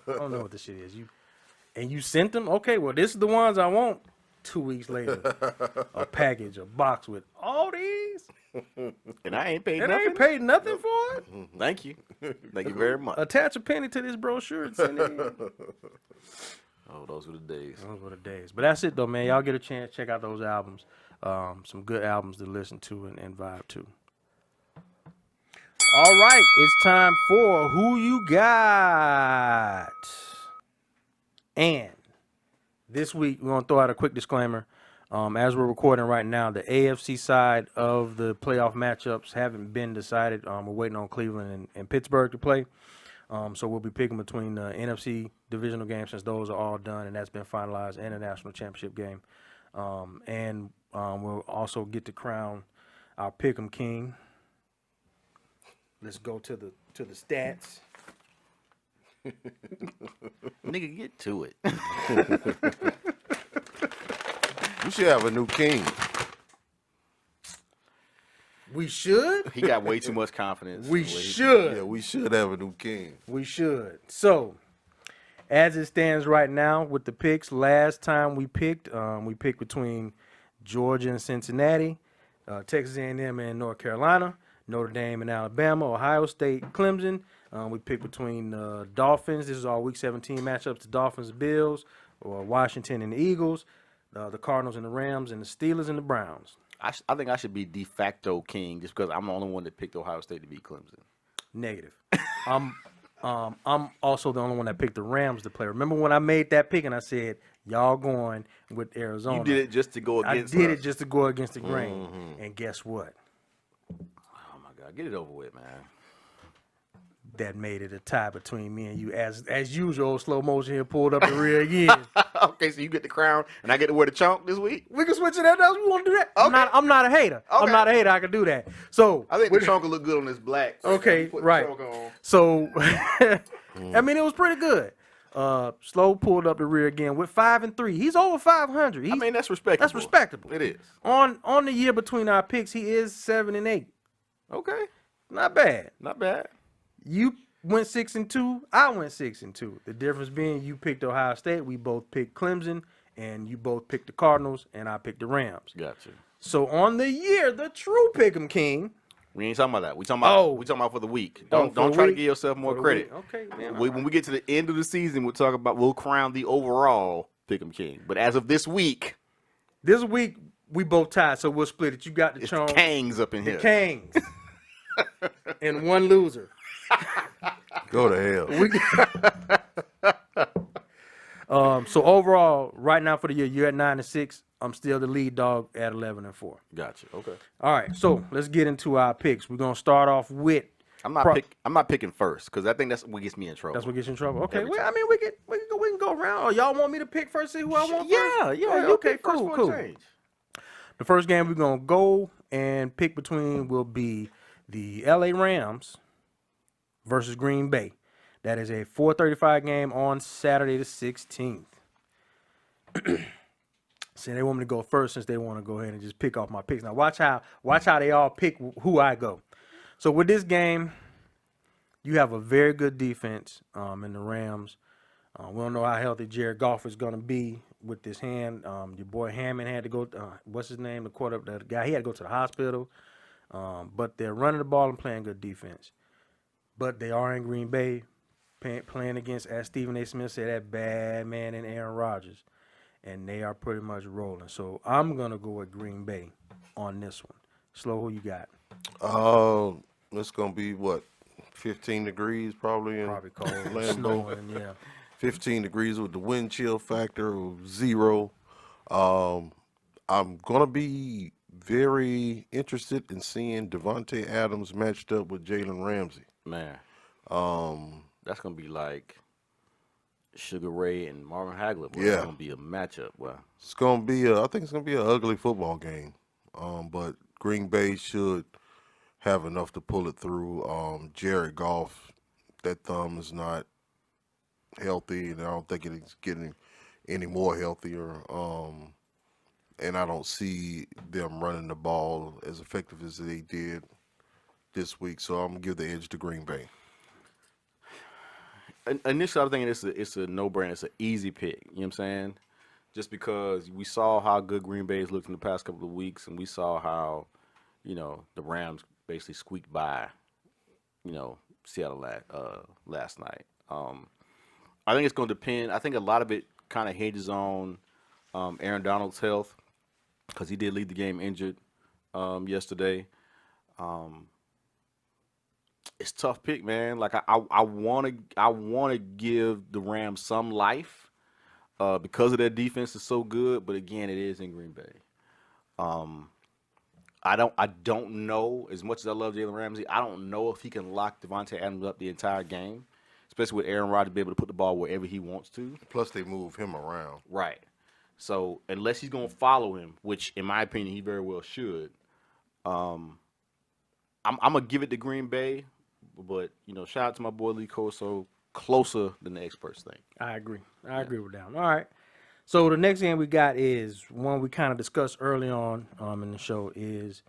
don't know what this shit is. You sent them? Okay, well, this is the ones I want. 2 weeks later, a package, a box with all these, And I ain't paid and I nothing. ain't paid nothing for it. Thank you. Thank you very much. Attach a penny to this brochure and send it in. Oh, those were the days. Those were the days. But that's it, though, man. Y'all get a chance, check out those albums. Some good albums to listen to and vibe to. All right, it's time for Who You Got. And this week, we're going to throw out a quick disclaimer. As we're recording right now, the AFC side of the playoff matchups haven't been decided. We're waiting on Cleveland and Pittsburgh to play. So we'll be picking between the NFC divisional games since those are all done and that's been finalized, and the national championship game. And we'll also get to crown our Pick'em King. Let's go to the stats. Nigga, get to it. We should have a new king. We should. He got way too much confidence. We should. Yeah, we should have a new king. We should. So, as it stands right now with the picks, last time we picked between Georgia and Cincinnati, Texas A&M and North Carolina, Notre Dame and Alabama, Ohio State, Clemson. We picked between Dolphins. This is our Week 17 matchups: the Dolphins, Bills, or Washington and the Eagles, the Cardinals and the Rams, and the Steelers and the Browns. I think I should be de facto king just because I'm the only one that picked Ohio State to beat Clemson. Negative. I'm also the only one that picked the Rams to play. Remember when I made that pick and I said y'all going with Arizona? You did it just to go against us. I did it just to go against the grain. And guess what? Oh my God, get it over with, man. That made it a tie between me and you. As usual, slow motion here pulled up the rear again. Okay, so you get the crown and I get to wear the chunk this week? We can switch it up. We want to do that. Okay. I'm not a hater. Okay. I'm not a hater. I can do that. So I think the chunk will look good on this black. Okay, Put the right. chunk on. So I mean, it was pretty good. Slow pulled up the rear again with 5-3. He's over 500. I mean, that's respectable. That's respectable. It is. On the year between our picks, he is 7-8. Okay. Not bad. Not bad. You went 6-2. I went 6-2. The difference being you picked Ohio State. We both picked Clemson, and you both picked the Cardinals, and I picked the Rams. Gotcha. So on the year, the true Pick'em King. We ain't talking about that. We talking about for the week. Don't try to give yourself more credit. Okay, man. When we get to the end of the season, we'll crown the overall Pick'em King. But as of this week, we both tied, so we'll split it. You got the it's Chong. Kangs up in The here. Kangs. And one loser. Go to hell. So overall, right now for the year, you're at 9-6. I'm still the lead dog at 11-4. Gotcha. Okay. All right, so let's get into our picks. We're gonna start off with. I'm not picking first because I think that's what gets me in trouble. That's what gets you in trouble. Okay, Every well, time. I mean, we can go around. Oh, y'all want me to pick first? See who I want first? Yeah. Okay, cool. The first game we're gonna go and pick between will be the LA Rams versus Green Bay. That is a 4:35 game on Saturday the 16th. See, they want me to go first since they want to go ahead and just pick off my picks. Now watch how they all pick who I go. So with this game, you have a very good defense in the Rams. We don't know how healthy Jared Goff is going to be with this hand. Your boy Hammond had to go. What's his name? The guy. He had to go to the hospital. But they're running the ball and playing good defense. But they are in Green Bay, playing against, as Stephen A. Smith said, that bad man in Aaron Rodgers. And they are pretty much rolling. So I'm going to go with Green Bay on this one. Slow, who you got? It's going to be, 15 degrees probably. Probably cold, Lambeau. snowing, yeah. 15 degrees with the wind chill factor of 0. I'm going to be very interested in seeing Devontae Adams matched up with Jalen Ramsey. Man, that's gonna be like Sugar Ray and Marvin Hagler. Boy. Yeah. It's gonna be a matchup. Wow. It's going to be I think it's going to be an ugly football game. But Green Bay should have enough to pull it through. Jared Goff, that thumb is not healthy, and I don't think it's getting any more healthier. And I don't see them running the ball as effective as they did this week. So I'm going to give the edge to Green Bay. Initially, I was thinking it's a no-brainer. It's an easy pick. You know what I'm saying? Just because we saw how good Green Bay has looked in the past couple of weeks, and we saw how, the Rams basically squeaked by, Seattle last night. I think it's going to depend. I think a lot of it kind of hinges on Aaron Donald's health because he did leave the game injured yesterday. It's tough pick, man. Like I wanna give the Rams some life, because of their defense is so good. But again, it is in Green Bay. Um, I don't know, as much as I love Jalen Ramsey, I don't know if he can lock Devontae Adams up the entire game, especially with Aaron Rodgers be able to put the ball wherever he wants to. Plus, they move him around. Right. So unless he's gonna follow him, which in my opinion he very well should, um, I'm gonna give it to Green Bay. But shout out to my boy Lee Corso, closer than the experts think. I agree. I agree with that. All right. So the next game we got is one we kind of discussed early on in the show. Is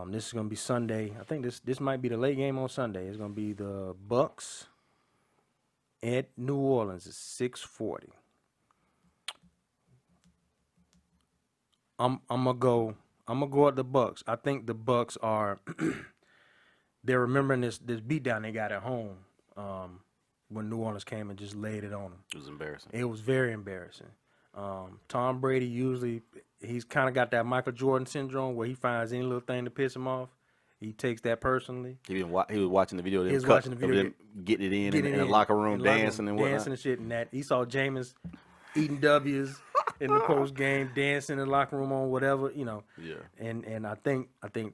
this is gonna be Sunday? I think this might be the late game on Sunday. It's gonna be the Bucks at New Orleans at 6:40. I'm gonna go at the Bucks. I think the Bucks are they're remembering this beatdown they got at home when New Orleans came and just laid it on them. It was embarrassing. It was very embarrassing. Tom Brady he's kind of got that Michael Jordan syndrome where he finds any little thing to piss him off. He takes that personally. He was watching the video. He was watching the video. Of them getting it in the locker room, dancing and whatnot. Dancing and shit and that. He saw Jameis eating W's in the post game, dancing in the locker room on whatever, Yeah. And I think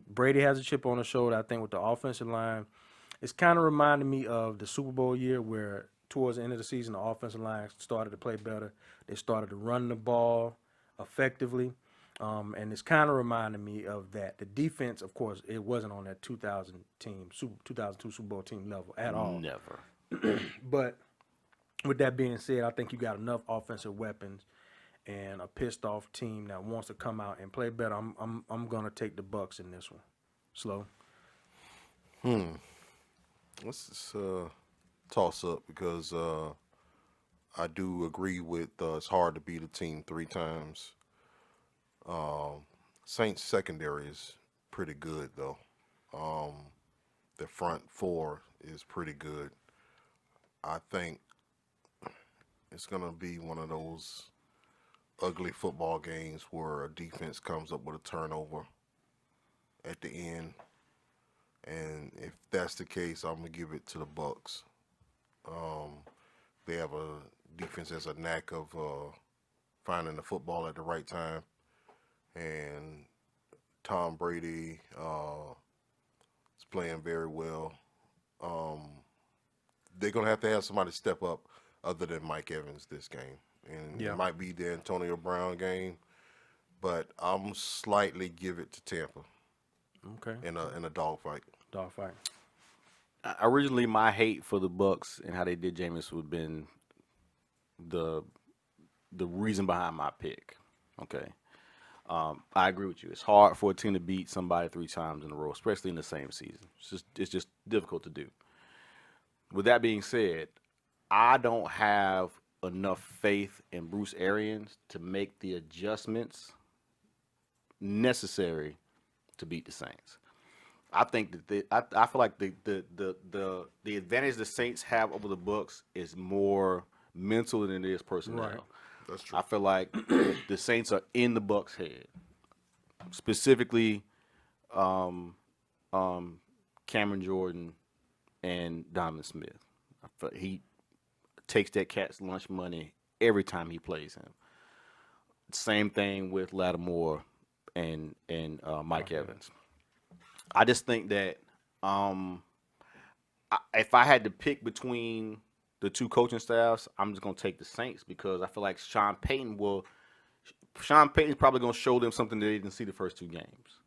Brady has a chip on his shoulder. I think with the offensive line, it's kind of reminding me of the Super Bowl year where towards the end of the season the offensive line started to play better. They started to run the ball effectively. And it's kind of reminding me of that. The defense, of course, it wasn't on that 2002 Super Bowl team level at all. Never. But with that being said, I think you got enough offensive weapons and a pissed off team that wants to come out and play better. I'm gonna take the Bucks in this one. Slow. Let's just toss up because I do agree with it's hard to beat a team 3 times. Saints secondary is pretty good though. The front 4 is pretty good. I think it's gonna be one of those ugly football games where a defense comes up with a turnover at the end. And if that's the case, I'm gonna give it to the Bucks. They have a defense that's a knack of finding the football at the right time, and Tom Brady is playing very well. They're gonna have to have somebody step up other than Mike Evans this game, and it might be the Antonio Brown game, but I'm slightly give it to Tampa. Okay. In a dogfight. Dogfight. Originally, my hate for the Bucks and how they did Jameis would have been the reason behind my pick. Okay. I agree with you. It's hard for a team to beat somebody 3 times in a row, especially in the same season. It's just difficult to do. With that being said, I don't have enough faith in Bruce Arians to make the adjustments necessary to beat the Saints. I think that I feel like the advantage the Saints have over the Bucks is more mental than it is personnel. Right. That's true. I feel like the Saints are in the Bucks' head, specifically Cameron Jordan and Donovan Smith. I feel he takes that cat's lunch money every time he plays him. Same thing with Lattimore and Mike Evans. I just think that if I had to pick between the 2 coaching staffs, I'm just gonna take the Saints because I feel like Sean Payton's probably gonna show them something that they didn't see the first 2 games.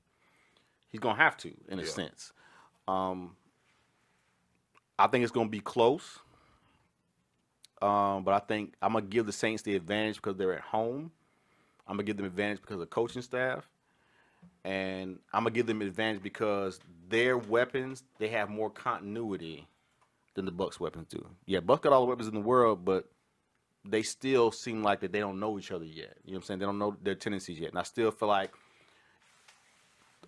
He's gonna have to, in a sense. I think it's gonna be close, but I think I'm gonna give the Saints the advantage because they're at home. I'm gonna give them advantage because of the coaching staff. And I'm going to give them advantage because their weapons, they have more continuity than the Bucks weapons do. Yeah, Bucks got all the weapons in the world, but they still seem like that they don't know each other yet. You know what I'm saying? They don't know their tendencies yet. And I still feel like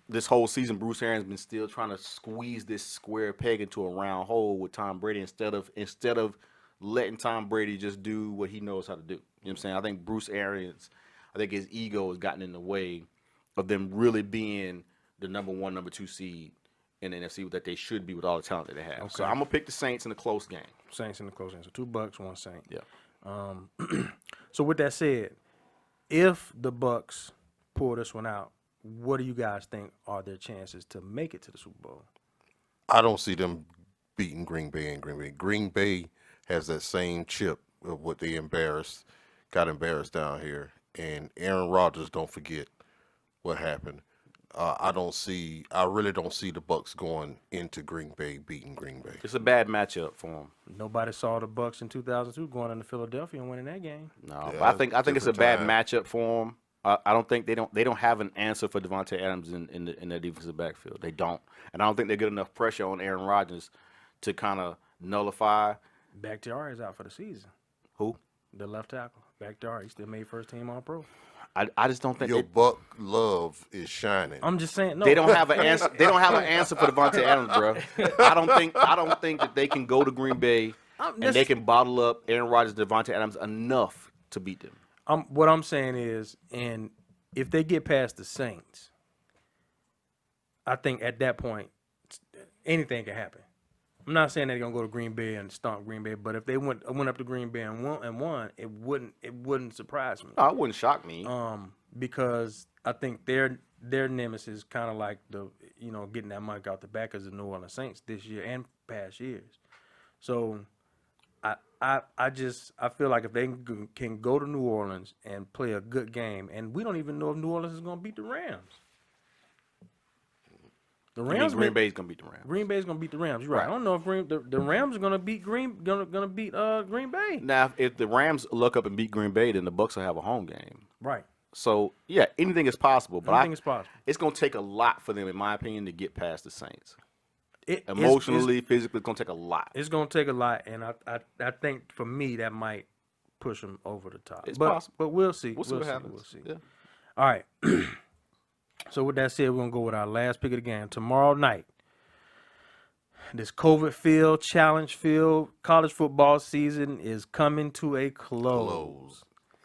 this whole season, Bruce Arians been still trying to squeeze this square peg into a round hole with Tom Brady instead of letting Tom Brady just do what he knows how to do. You know what I'm saying? I think Bruce Arians, his ego has gotten in the way of them really being the number 1, number 2 seed in the NFC that they should be with all the talent that they have. So Okay. I'm gonna pick the Saints in a close game. Saints in the close game. So 2 Bucks, 1 Saint. Yeah. So with that said, if the Bucks pull this one out, what do you guys think are their chances to make it to the Super Bowl? I don't see them beating Green Bay and Green Bay. Green Bay has that same chip of what they got embarrassed down here. And Aaron Rodgers, don't forget what happened. I really don't see the Bucks going into Green Bay beating Green Bay. It's a bad matchup for them. Nobody saw the Bucks in 2002 going into Philadelphia and winning that game. No, Yeah, but I think it's a bad different matchup for them. I don't think they don't have an answer for Devontae Adams in their defensive backfield. They don't, and I don't think they get enough pressure on Aaron Rodgers to kind of nullify. Bakhtiari is out for the season. Who? The left tackle. Bakhtiari still made first team All Pro. I just don't think Your Buck love is shining. I'm just saying. No, they don't have an answer. They don't have an answer for Devontae Adams, bro. I don't think that they can go to Green Bay and they can bottle up Aaron Rodgers, Devontae Adams enough to beat them. What I'm saying is, and if they get past the Saints, I think at that point anything can happen. I'm not saying they're gonna go to Green Bay and stomp Green Bay, but if they went up to Green Bay and won, it wouldn't surprise me. No, it wouldn't shock me. Because I think their nemesis kind of like getting that money out the back as the New Orleans Saints this year and past years. So I feel like if they can go to New Orleans and play a good game, and we don't even know if New Orleans is gonna beat the Rams. The Rams, Green Bay's gonna beat the Rams. Green Bay's gonna beat the Rams. You're right. I don't know if the Rams are gonna beat Green Bay. Now, if the Rams look up and beat Green Bay, then the Bucks will have a home game. Right. So yeah, anything is possible. But Anything is possible. It's gonna take a lot for them, in my opinion, to get past the Saints. Emotionally, physically, it's gonna take a lot. it's gonna take a lot, and I think for me that might push them over the top. It's possible. But we'll see. We'll see what happens. We'll see. Yeah. All right. So with that said, we're gonna go with our last pick of the game tomorrow night. This COVID-filled, challenge-filled college football season is coming to a close.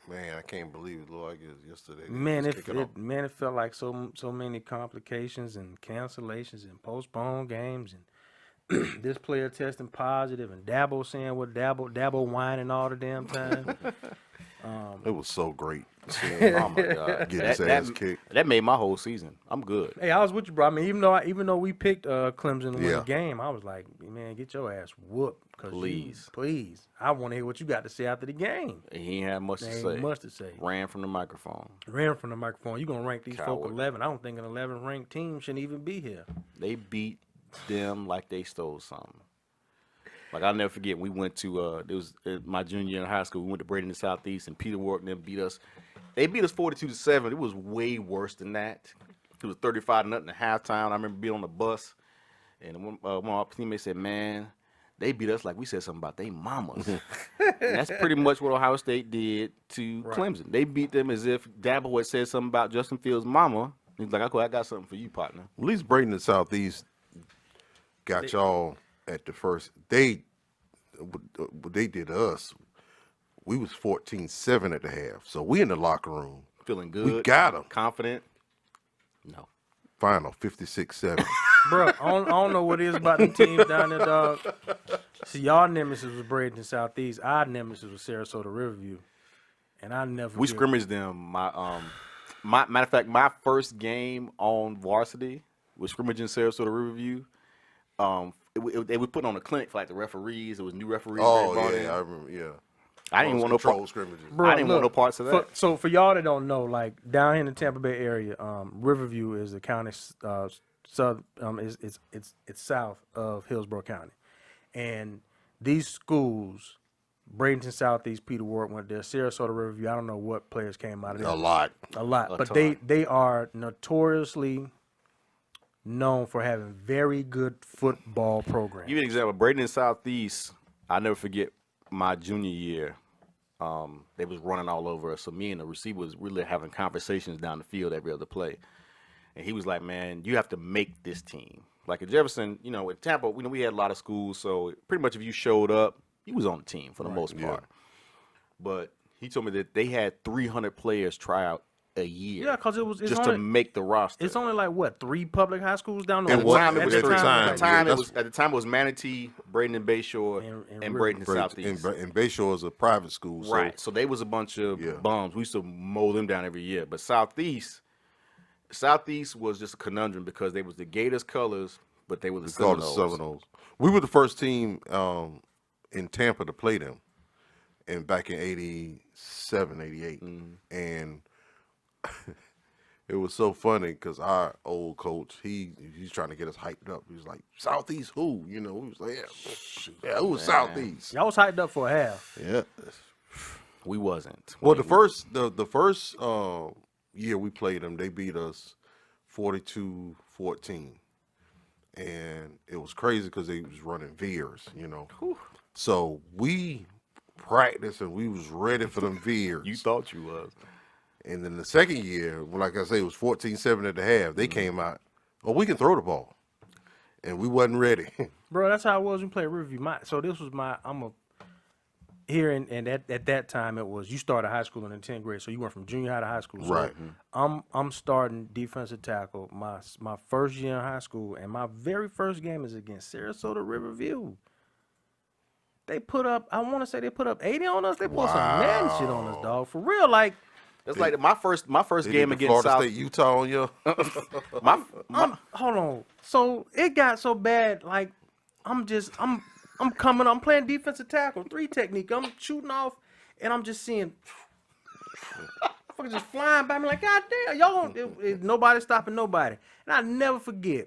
Man, I can't believe it, Lord. I guess yesterday. Man, it felt like so many complications and cancellations and postponed games and this player testing positive and Dabo saying what Dabo whining all the damn time. It was so great. Oh my God, Get his ass kicked. That made my whole season. I'm good. Hey, I was with you, bro. I mean, even though we picked Clemson to win the game, I was like, man, get your ass whooped. Please. I want to hear what you got to say after the game. He ain't had much to say. Much to say. Ran from the microphone. You gonna rank these folk 11? I don't think an 11 ranked team shouldn't even be here. They beat them like they stole something. Like, I'll never forget, we went to, it was my junior year in high school, we went to Brady in the Southeast, and Peter Wharton and them beat us. They beat us 42-7. It was way worse than that. It was 35-0 at halftime. I remember being on the bus, and one of our teammates said, man, they beat us like we said something about they mamas. And that's pretty much what Ohio State did to Clemson. They beat them as if Dabo had said something about Justin Fields' mama. He's like, I got something for you, partner. At least Brady in the Southeast got y'all at the first. What they did to us, we was 14-7 at the half. So we in the locker room. Feeling good. We got them. Confident. No. Final 56-7. Bro, I don't know what it is about them teams down there, dog. See, y'all nemesis was Bradenton Southeast. Our nemesis was Sarasota Riverview. And I never We scrimmaged them. Matter of fact, my first game on varsity was scrimmaging Sarasota Riverview. They were putting on a clinic for like the referees. It was new referees. Oh yeah, I remember. Yeah, I didn't want no parts. Bro, I didn't want no parts of that. So for y'all that don't know, like down here in the Tampa Bay area, Riverview is the county it's south of Hillsborough County, and these schools, Bradenton Southeast, Peter Ward went there. Sarasota Riverview, I don't know what players came out of there. A lot, but they are notoriously known for having very good football programs. Give you an example. Bradenton Southeast, I'll never forget my junior year. They was running all over us. So me and the receiver was really having conversations down the field every other play. And he was like, man, you have to make this team. Like at Jefferson, in Tampa, we had a lot of schools. So pretty much if you showed up, you was on the team for the most part. But he told me that they had 300 players try out a year. Yeah, because it's just only, to make the roster. It's only like what 3 public high schools down the At way. the time, it was at the three. time, At the time, yeah, at the time it was Manatee, Braden and Bayshore, and Braden and Southeast. And Bayshore is a private school, so Right. So they was a bunch of bums. We used to mow them down every year. But Southeast was just a conundrum because they was the Gators colors, but they were the Seminoles. We were the first team in Tampa to play them, and back in 87, 88. And it was so funny because our old coach, he's trying to get us hyped up. He was like, Southeast who? You know, we was like, yeah, who was Southeast? Y'all was hyped up for a half. Yeah. We wasn't. Well, the first year we played them, they beat us 42-14. And it was crazy because they was running veers, you know. Whew. So we practiced and we was ready for them veers. You thought you was. And then the second year, like I say, it was 14-7 at the half. They came out, we can throw the ball. And we wasn't ready. Bro, that's how it was when we played Riverview. So this was here and at that time it was you started high school in the 10th grade, so you went from junior high to high school. So right. I'm starting defensive tackle my first year in high school, and my very first game is against Sarasota Riverview. They put up, I want to say they put up 80 on us. They put some mad shit on us, dog. For real, like. That's like my first game against Florida South State, Utah on you. Hold on. So it got so bad, like I'm coming, I'm playing defensive tackle, 3 technique. I'm shooting off, and I'm just seeing fucking just flying by me like, God damn, y'all nobody stopping nobody. And I never forget,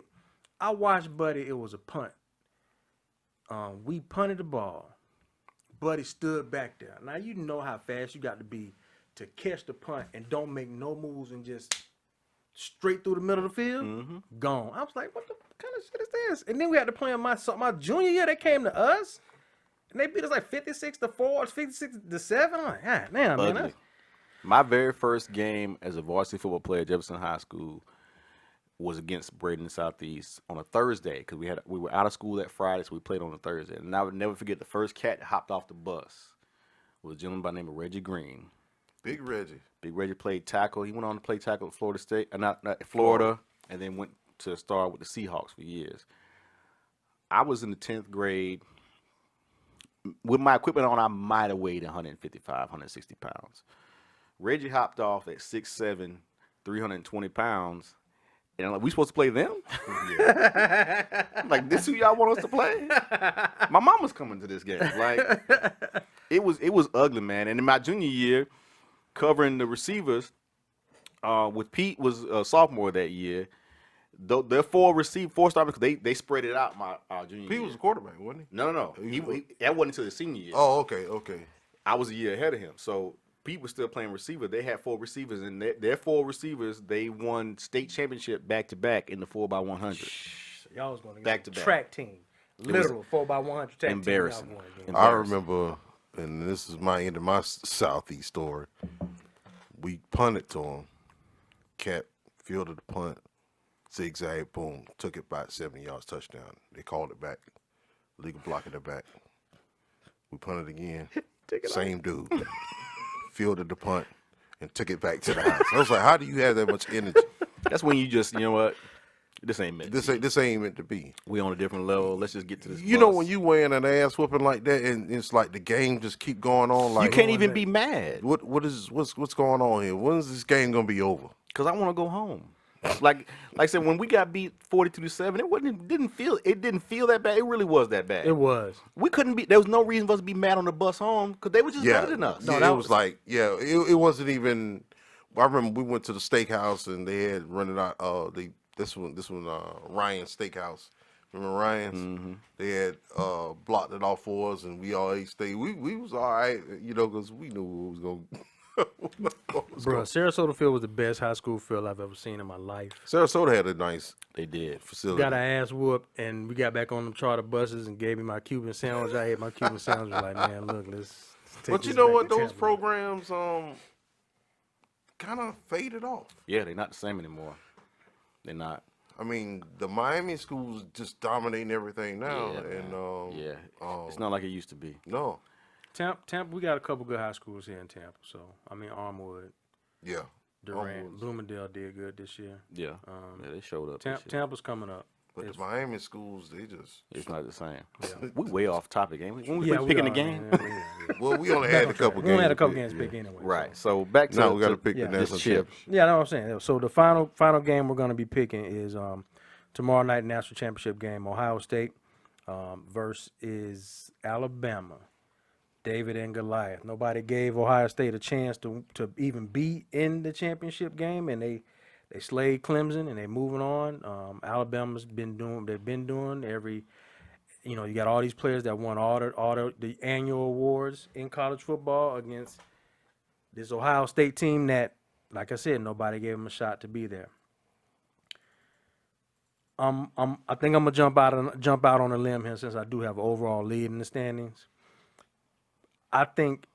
I watched Buddy, it was a punt. We punted the ball. Buddy stood back there. Now you know how fast you got to be to catch the punt and don't make no moves and just straight through the middle of the field, gone. I was like, what the kind of shit is this? And then we had to play in my junior year. They came to us, and they beat us like 56-4, 56-7. I'm like, ah, damn, man. My very first game as a varsity football player at Jefferson High School was against Braden Southeast on a Thursday because we were out of school that Friday, so we played on a Thursday. And I would never forget the first cat that hopped off the bus was a gentleman by the name of Reggie Green. Big Reggie played tackle. He went on to play tackle at Florida State, not Florida, and then went to start with the Seahawks for years. I was in the 10th grade. With my equipment on, I might have weighed 155, 160 pounds. Reggie hopped off at 6'7", 320 pounds. And I'm like, we supposed to play them? I'm like, this who y'all want us to play? My mama's coming to this game. Like, it was ugly, man. And in my junior year, covering the receivers, with Pete was a sophomore that year. They're 4 starters because they spread it out my junior year. Pete was a quarterback, wasn't he? No. He that wasn't until the senior year. Oh, okay. I was a year ahead of him. So Pete was still playing receiver. They had 4 receivers, and their 4 receivers, they won state championship back-to-back in the 4x100. Y'all was going to back to back track team. Literal 4x100 track embarrassing. team. I remember, and this is my end of my Southeast story. We punted to him. Cat fielded the punt. Zigzag, boom, took it by 70 yards, touchdown. They called it back. Legal blocking it back. We punted again. Same dude. Fielded the punt and took it back to the house. I was like, how do you have that much energy? That's when you just, you know what? This ain't meant. This ain't meant to be. We on a different level. Let's just get to this. You know when you wearing an ass whooping like that, and it's like the game just keep going on. Like you can't even be mad. What's going on here? When is this game gonna be over? Because I want to go home. Like I said, when we got beat 42-7, it didn't feel that bad. It really was that bad. It was. We couldn't be. There was no reason for us to be mad on the bus home because they were just better than us. No, it was like it wasn't even. I remember we went to the steakhouse and they had rented out. This one Ryan's Steakhouse. Remember Ryan's? Mm-hmm. They had blocked it off for us, and we all ate steak. We was all right, because we knew we was going. Bro, Sarasota Field was the best high school field I've ever seen in my life. Sarasota had a nice facility. Got our ass whooped, and we got back on them charter buses and gave me my Cuban sandwich. I ate my Cuban sandwich. Like, man, look, let's take But this you know back what? to Those Tampa. programs kind of faded off. Yeah, they're not the same anymore. They're not. I mean, the Miami schools just dominating everything now, it's not like it used to be. No. Tampa, we got a couple good high schools here in Tampa. So, I mean, Armwood. Yeah. Durant, Bloomingdale did good this year. Yeah, they showed up. Tampa's coming up. But the Miami schools, it's not the same. Yeah. We way off topic, ain't we? When we Yeah, picking we the are, game. man. well, we only had a couple games. We only had a couple to games to pick, pick anyway. Right. So. So back to now we got to pick yeah, the national chip. championship. Yeah, that's what I'm saying. So the final game we're going to be picking is tomorrow night national championship game, Ohio State versus Alabama. David and Goliath. Nobody gave Ohio State a chance to even be in the championship game, and they slayed Clemson, and they're moving on. Alabama's been doing every, you got all these players that won all the annual awards in college football against this Ohio State team that, like I said, nobody gave them a shot to be there. I think I'm gonna jump out on a limb here since I do have an overall lead in the standings. I think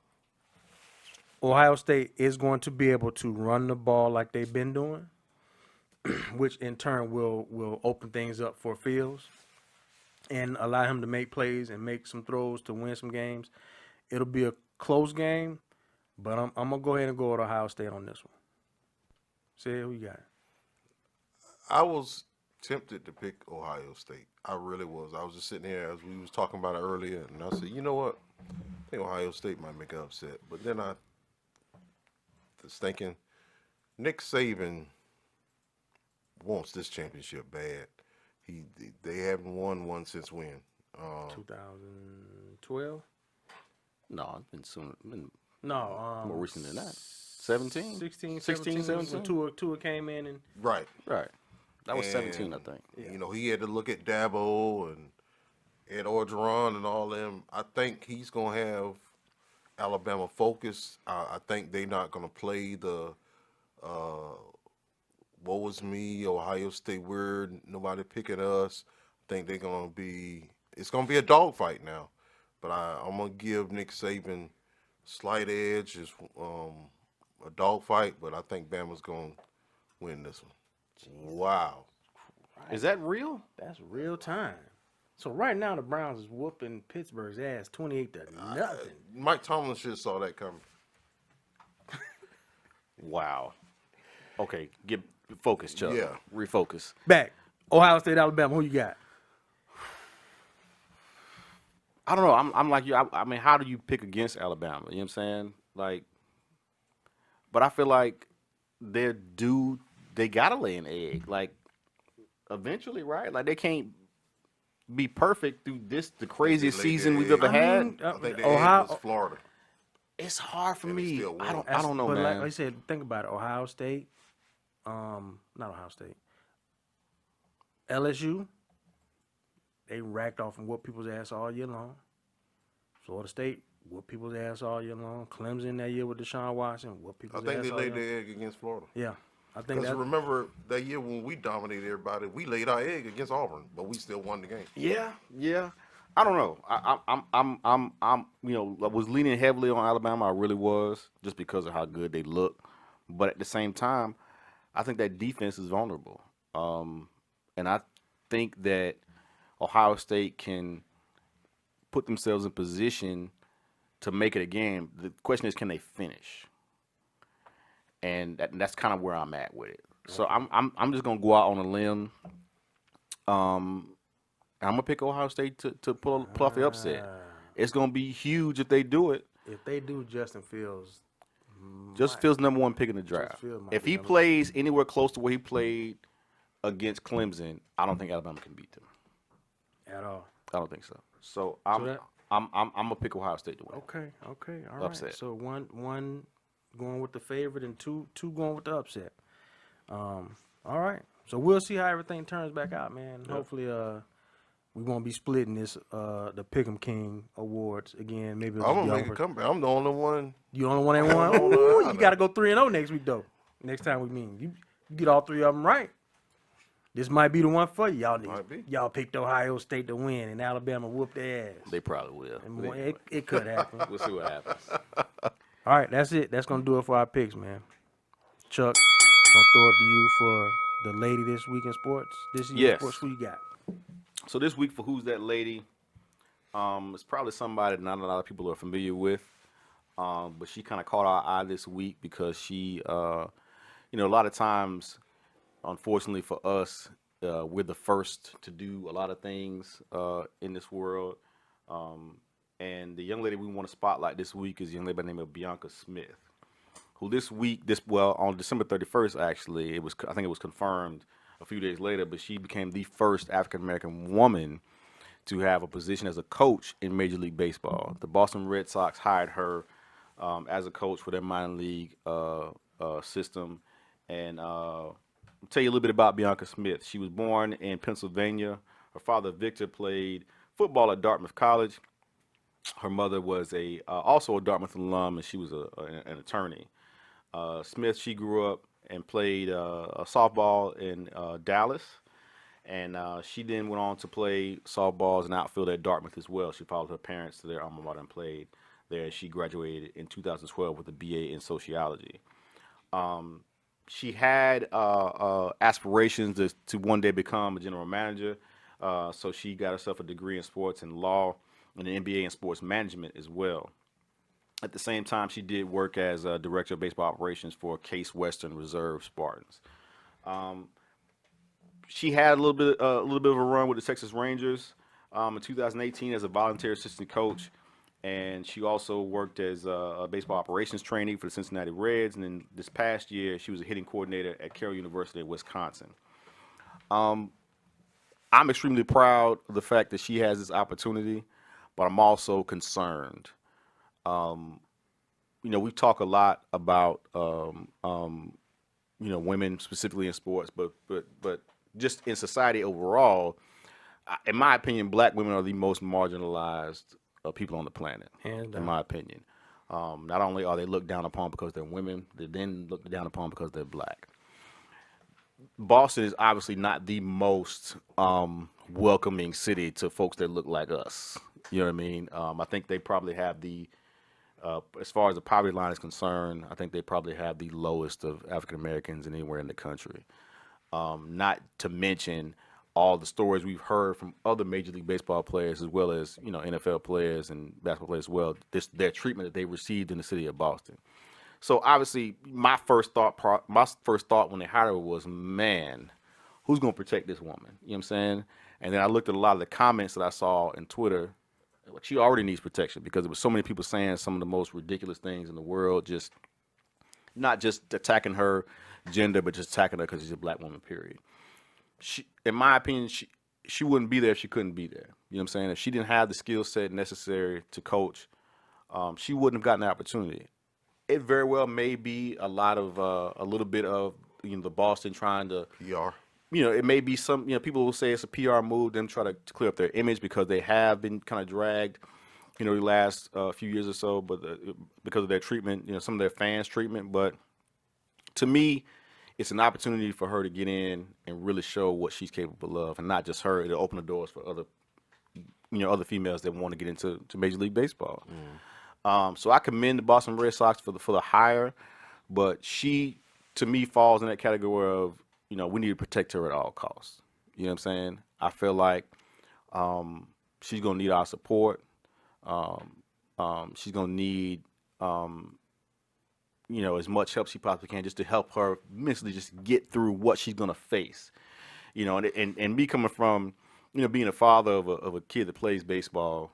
Ohio State is going to be able to run the ball like they've been doing, which in turn will open things up for Fields and allow him to make plays and make some throws to win some games. It'll be a close game, but I'm gonna go ahead and go with Ohio State on this one. Say who you got? I was tempted to pick Ohio State. I really was. I was just sitting here as we was talking about it earlier, and I said, you know what? I think Ohio State might make an upset. But then I was thinking, Nick Saban wants this championship bad. They haven't won one since when? 2012? No, it's been soon. No, More recent than that. 17? 16, 17. When Tua came in and Right. That was And, 17, I think. He had to look at Dabo and Ed Orgeron and all them. I think he's going to have Alabama focused. I think they're not going to play the woe is me, Ohio State weird, nobody picking us. I think it's going to be a dogfight now. But I'm going to give Nick Saban slight edge, is a dogfight, but I think Bama's going to win this one. Wow. Is that real? that's real time. So right now the Browns is whooping Pittsburgh's ass 28 to nothing. Mike Tomlin should have saw that coming. Wow. Okay, get focused, Chuck. Yeah. Refocus. Back. Ohio State, Alabama, who you got? I don't know. I'm like you. I mean, how do you pick against Alabama? You know what I'm saying? Like, but I feel like they gotta lay an egg. Like, eventually, right? Like, they can't be perfect through the craziest season we've ever had. I think the Ohio egg was Florida. It's hard for And they me. still won. I don't know, but man. like I said, think about it. Ohio State, not Ohio State. LSU, they racked off and whooped people's ass all year long. Florida State whooped people's ass all year long. Clemson that year with Deshaun Watson whooped I people's think ass they all laid year. their egg against Florida. Yeah, I think Because that. remember that year when we dominated everybody, we laid our egg against Auburn, but we still won the game. Yeah. I don't know. I'm I was leaning heavily on Alabama. I really was, just because of how good they look. But at the same time, I think that defense is vulnerable. And I think that Ohio State can put themselves in position to make it a game. The question is, can they finish? And that's kind of where I'm at with it. So I'm just gonna go out on a limb. I'm gonna pick Ohio State to pull off the upset. It's gonna be huge if they do it. If they do, Justin Fields. Just Fields number one pick in the draft. Fields might If be he number plays anywhere close to where he played against Clemson, I don't think Alabama can beat them. At all. I don't think so. So I'm gonna pick Ohio State to win. Okay, all right. Upset. So one going with the favorite and two going with the upset. All right. So we'll see how everything turns back out, man. Yep. Hopefully, we won't be splitting this the Pick'em King Awards again. Maybe I'm gonna make a comeback. I'm the only one. You the only one that won. I'm the only Ooh, one. you got to go 3-0 next week though. Next time we meet, you get all three of them right. This might be the one for you. Might be. Y'all picked Ohio State to win, and Alabama whooped their ass. They probably will. And it could happen. We'll see what happens. All right, that's it. That's gonna do it for our picks, man. Chuck, gonna throw it to you for the lady this week in sports. This year in sports, who you got? So this week for Who's That Lady, it's probably somebody that not a lot of people are familiar with, but she kind of caught our eye this week because she a lot of times, unfortunately for us, we're the first to do a lot of things in this world. Um, and the young lady we want to spotlight this week is a young lady by the name of Bianca Smith, who this week, on December 31st, actually, I think it was confirmed a few days later, but she became the first African American woman to have a position as a coach in Major League Baseball. The Boston Red Sox hired her as a coach for their minor league system. And I'll tell you a little bit about Bianca Smith. She was born in Pennsylvania. Her father, Victor, played football at Dartmouth College. Her mother was also a Dartmouth alum, and she was an attorney. Smith, she grew up and played softball in Dallas. And she then went on to play softball as an outfielder at Dartmouth as well. She followed her parents to their alma mater and played there. She graduated in 2012 with a BA in sociology. She had aspirations to one day become a general manager. So she got herself a degree in sports and law and an MBA in sports management as well. At the same time, she did work as a director of baseball operations for Case Western Reserve Spartans. She had a little bit of a run with the Texas Rangers in 2018 as a volunteer assistant coach, and she also worked as a baseball operations trainee for the Cincinnati Reds. And then this past year, she was a hitting coordinator at Carroll University in Wisconsin. I'm extremely proud of the fact that she has this opportunity, but I'm also concerned. We talk a lot about women specifically in sports, but just in society overall, in my opinion, black women are the most marginalized people on the planet. Hands down. In my opinion, not only are they looked down upon because they're women, they're then looked down upon because they're black. Boston is obviously not the most welcoming city to folks that look like us. You know what I mean? I think they probably have as far as the poverty line is concerned, I think they probably have the lowest of African Americans anywhere in the country. Not to mention all the stories we've heard from other Major League Baseball players, as well as NFL players and basketball players as well. Their treatment that they received in the city of Boston. So obviously, my first thought when they hired her was, man, who's going to protect this woman? You know what I'm saying? And then I looked at a lot of the comments that I saw in Twitter. She already needs protection because there was so many people saying some of the most ridiculous things in the world, just not just attacking her gender, but just attacking her because she's a black woman, period. In my opinion, she wouldn't be there if she couldn't be there. You know what I'm saying? If she didn't have the skill set necessary to coach, she wouldn't have gotten the opportunity. It very well may be a little bit of the Boston trying to PR. It may be some people will say it's a PR move, them try to clear up their image because they have been kind of dragged, the last few years or so, but because of their treatment, some of their fans' treatment. But to me, it's an opportunity for her to get in and really show what she's capable of, and not just her. It'll open the doors for other females that want to get into Major League Baseball. So I commend the Boston Red Sox for the hire, but she, to me, falls in that category of, we need to protect her at all costs. You know what I'm saying? I feel like she's going to need our support. She's going to need, as much help she possibly can just to help her mentally just get through what she's going to face. And me coming from, being a father of a kid that plays baseball,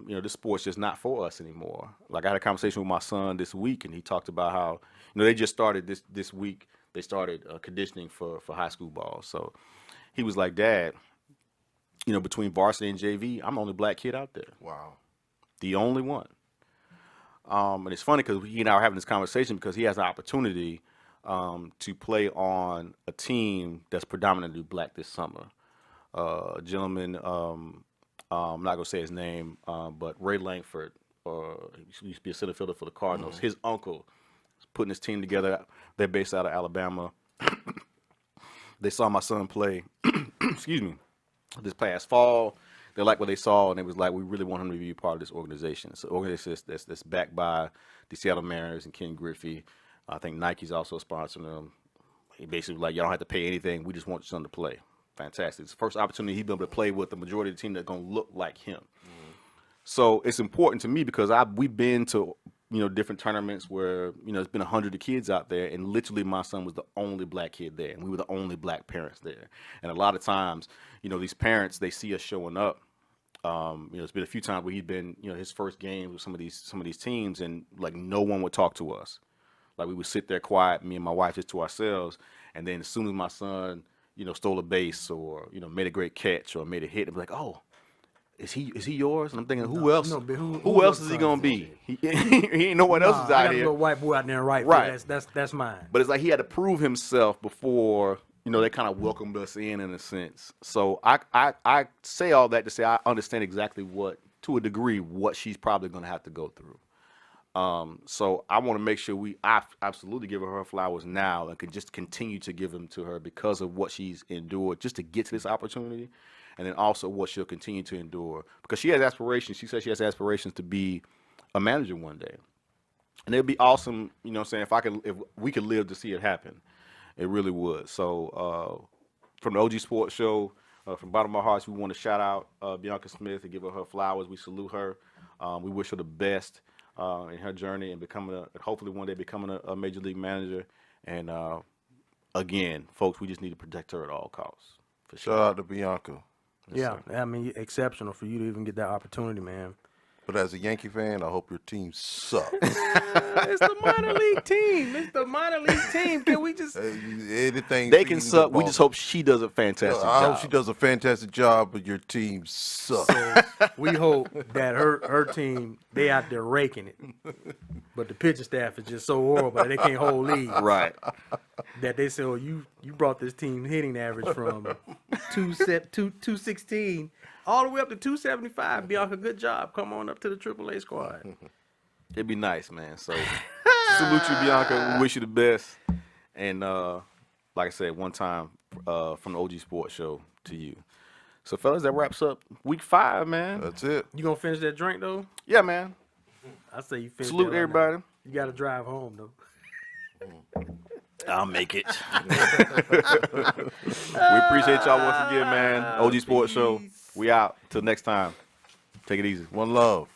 this sport's just not for us anymore. Like, I had a conversation with my son this week, and he talked about how, they just started this week. They started conditioning for high school ball. So he was like, Dad, between varsity and JV, I'm the only black kid out there. Wow. The only one. And it's funny because he and I are having this conversation because he has an opportunity to play on a team that's predominantly black this summer. A gentleman, I'm not going to say his name, but Ray Langford, he used to be a center fielder for the Cardinals. Mm-hmm. His uncle is putting his team together. They're based out of Alabama. They saw my son play, excuse me, this past fall. They liked what they saw, and it was like, we really want him to be a part of this organization. It's an organization that's backed by the Seattle Mariners and Ken Griffey. I think Nike's also sponsoring them. He basically was like, y'all don't have to pay anything. We just want your son to play. Fantastic. It's the first opportunity he's been able to play with the majority of the team that's going to look like him. Mm-hmm. So it's important to me because we've been to different tournaments where, it's been 100 kids out there, and literally my son was the only black kid there, and we were the only black parents there. And a lot of times, these parents, they see us showing up. It's been a few times where he'd been, his first game with some of these teams, and like no one would talk to us. Like we would sit there quiet, me and my wife, just to ourselves. And then as soon as my son, stole a base or, made a great catch or made a hit, it'd be like, oh, is he yours? And I'm thinking, who else? No, but who else is he gonna be? He ain't no one else is I out got a here. little white boy out there, right? Right. That's mine. But it's like he had to prove himself before, they kind of welcomed us in a sense. So I say all that to say I understand exactly to a degree, what she's probably gonna have to go through. So I want to make sure I absolutely give her flowers now and can just continue to give them to her because of what she's endured just to get to this opportunity. And then also what she'll continue to endure because she has aspirations. She says she has aspirations to be a manager one day. And it'd be awesome, if we could live to see it happen. It really would. So from the OG Sports Show, from the bottom of our hearts, we want to shout out Bianca Smith and give her flowers. We salute her. We wish her the best in her journey and hopefully one day becoming a major league manager. And again, folks, we just need to protect her at all costs. For sure. Shout out to Bianca. Yeah, I mean, exceptional for you to even get that opportunity, man. But as a Yankee fan, I hope your team sucks. It's the minor league team. It's the minor league team. Can we just? Anything they can suck. We just hope she does a fantastic job. I hope she does a fantastic job, but your team sucks. So we hope that her team, they out there raking it. But the pitching staff is just so horrible that they can't hold leads. Right. That they say, oh, you brought this team hitting average from 216 all the way up to 275. Bianca, good job. Come on up to the AAA squad. It'd be nice, man. So salute you, Bianca. We wish you the best. And like I said, one time from the OG Sports Show to you. So, fellas, that wraps up week 5, man. That's it. You gonna finish that drink though? Yeah, man. I say you finish. Salute everybody. You gotta drive home though. I'll make it. We appreciate y'all once again, man. OG Sports Show. We out. Till next time. Take it easy. One love.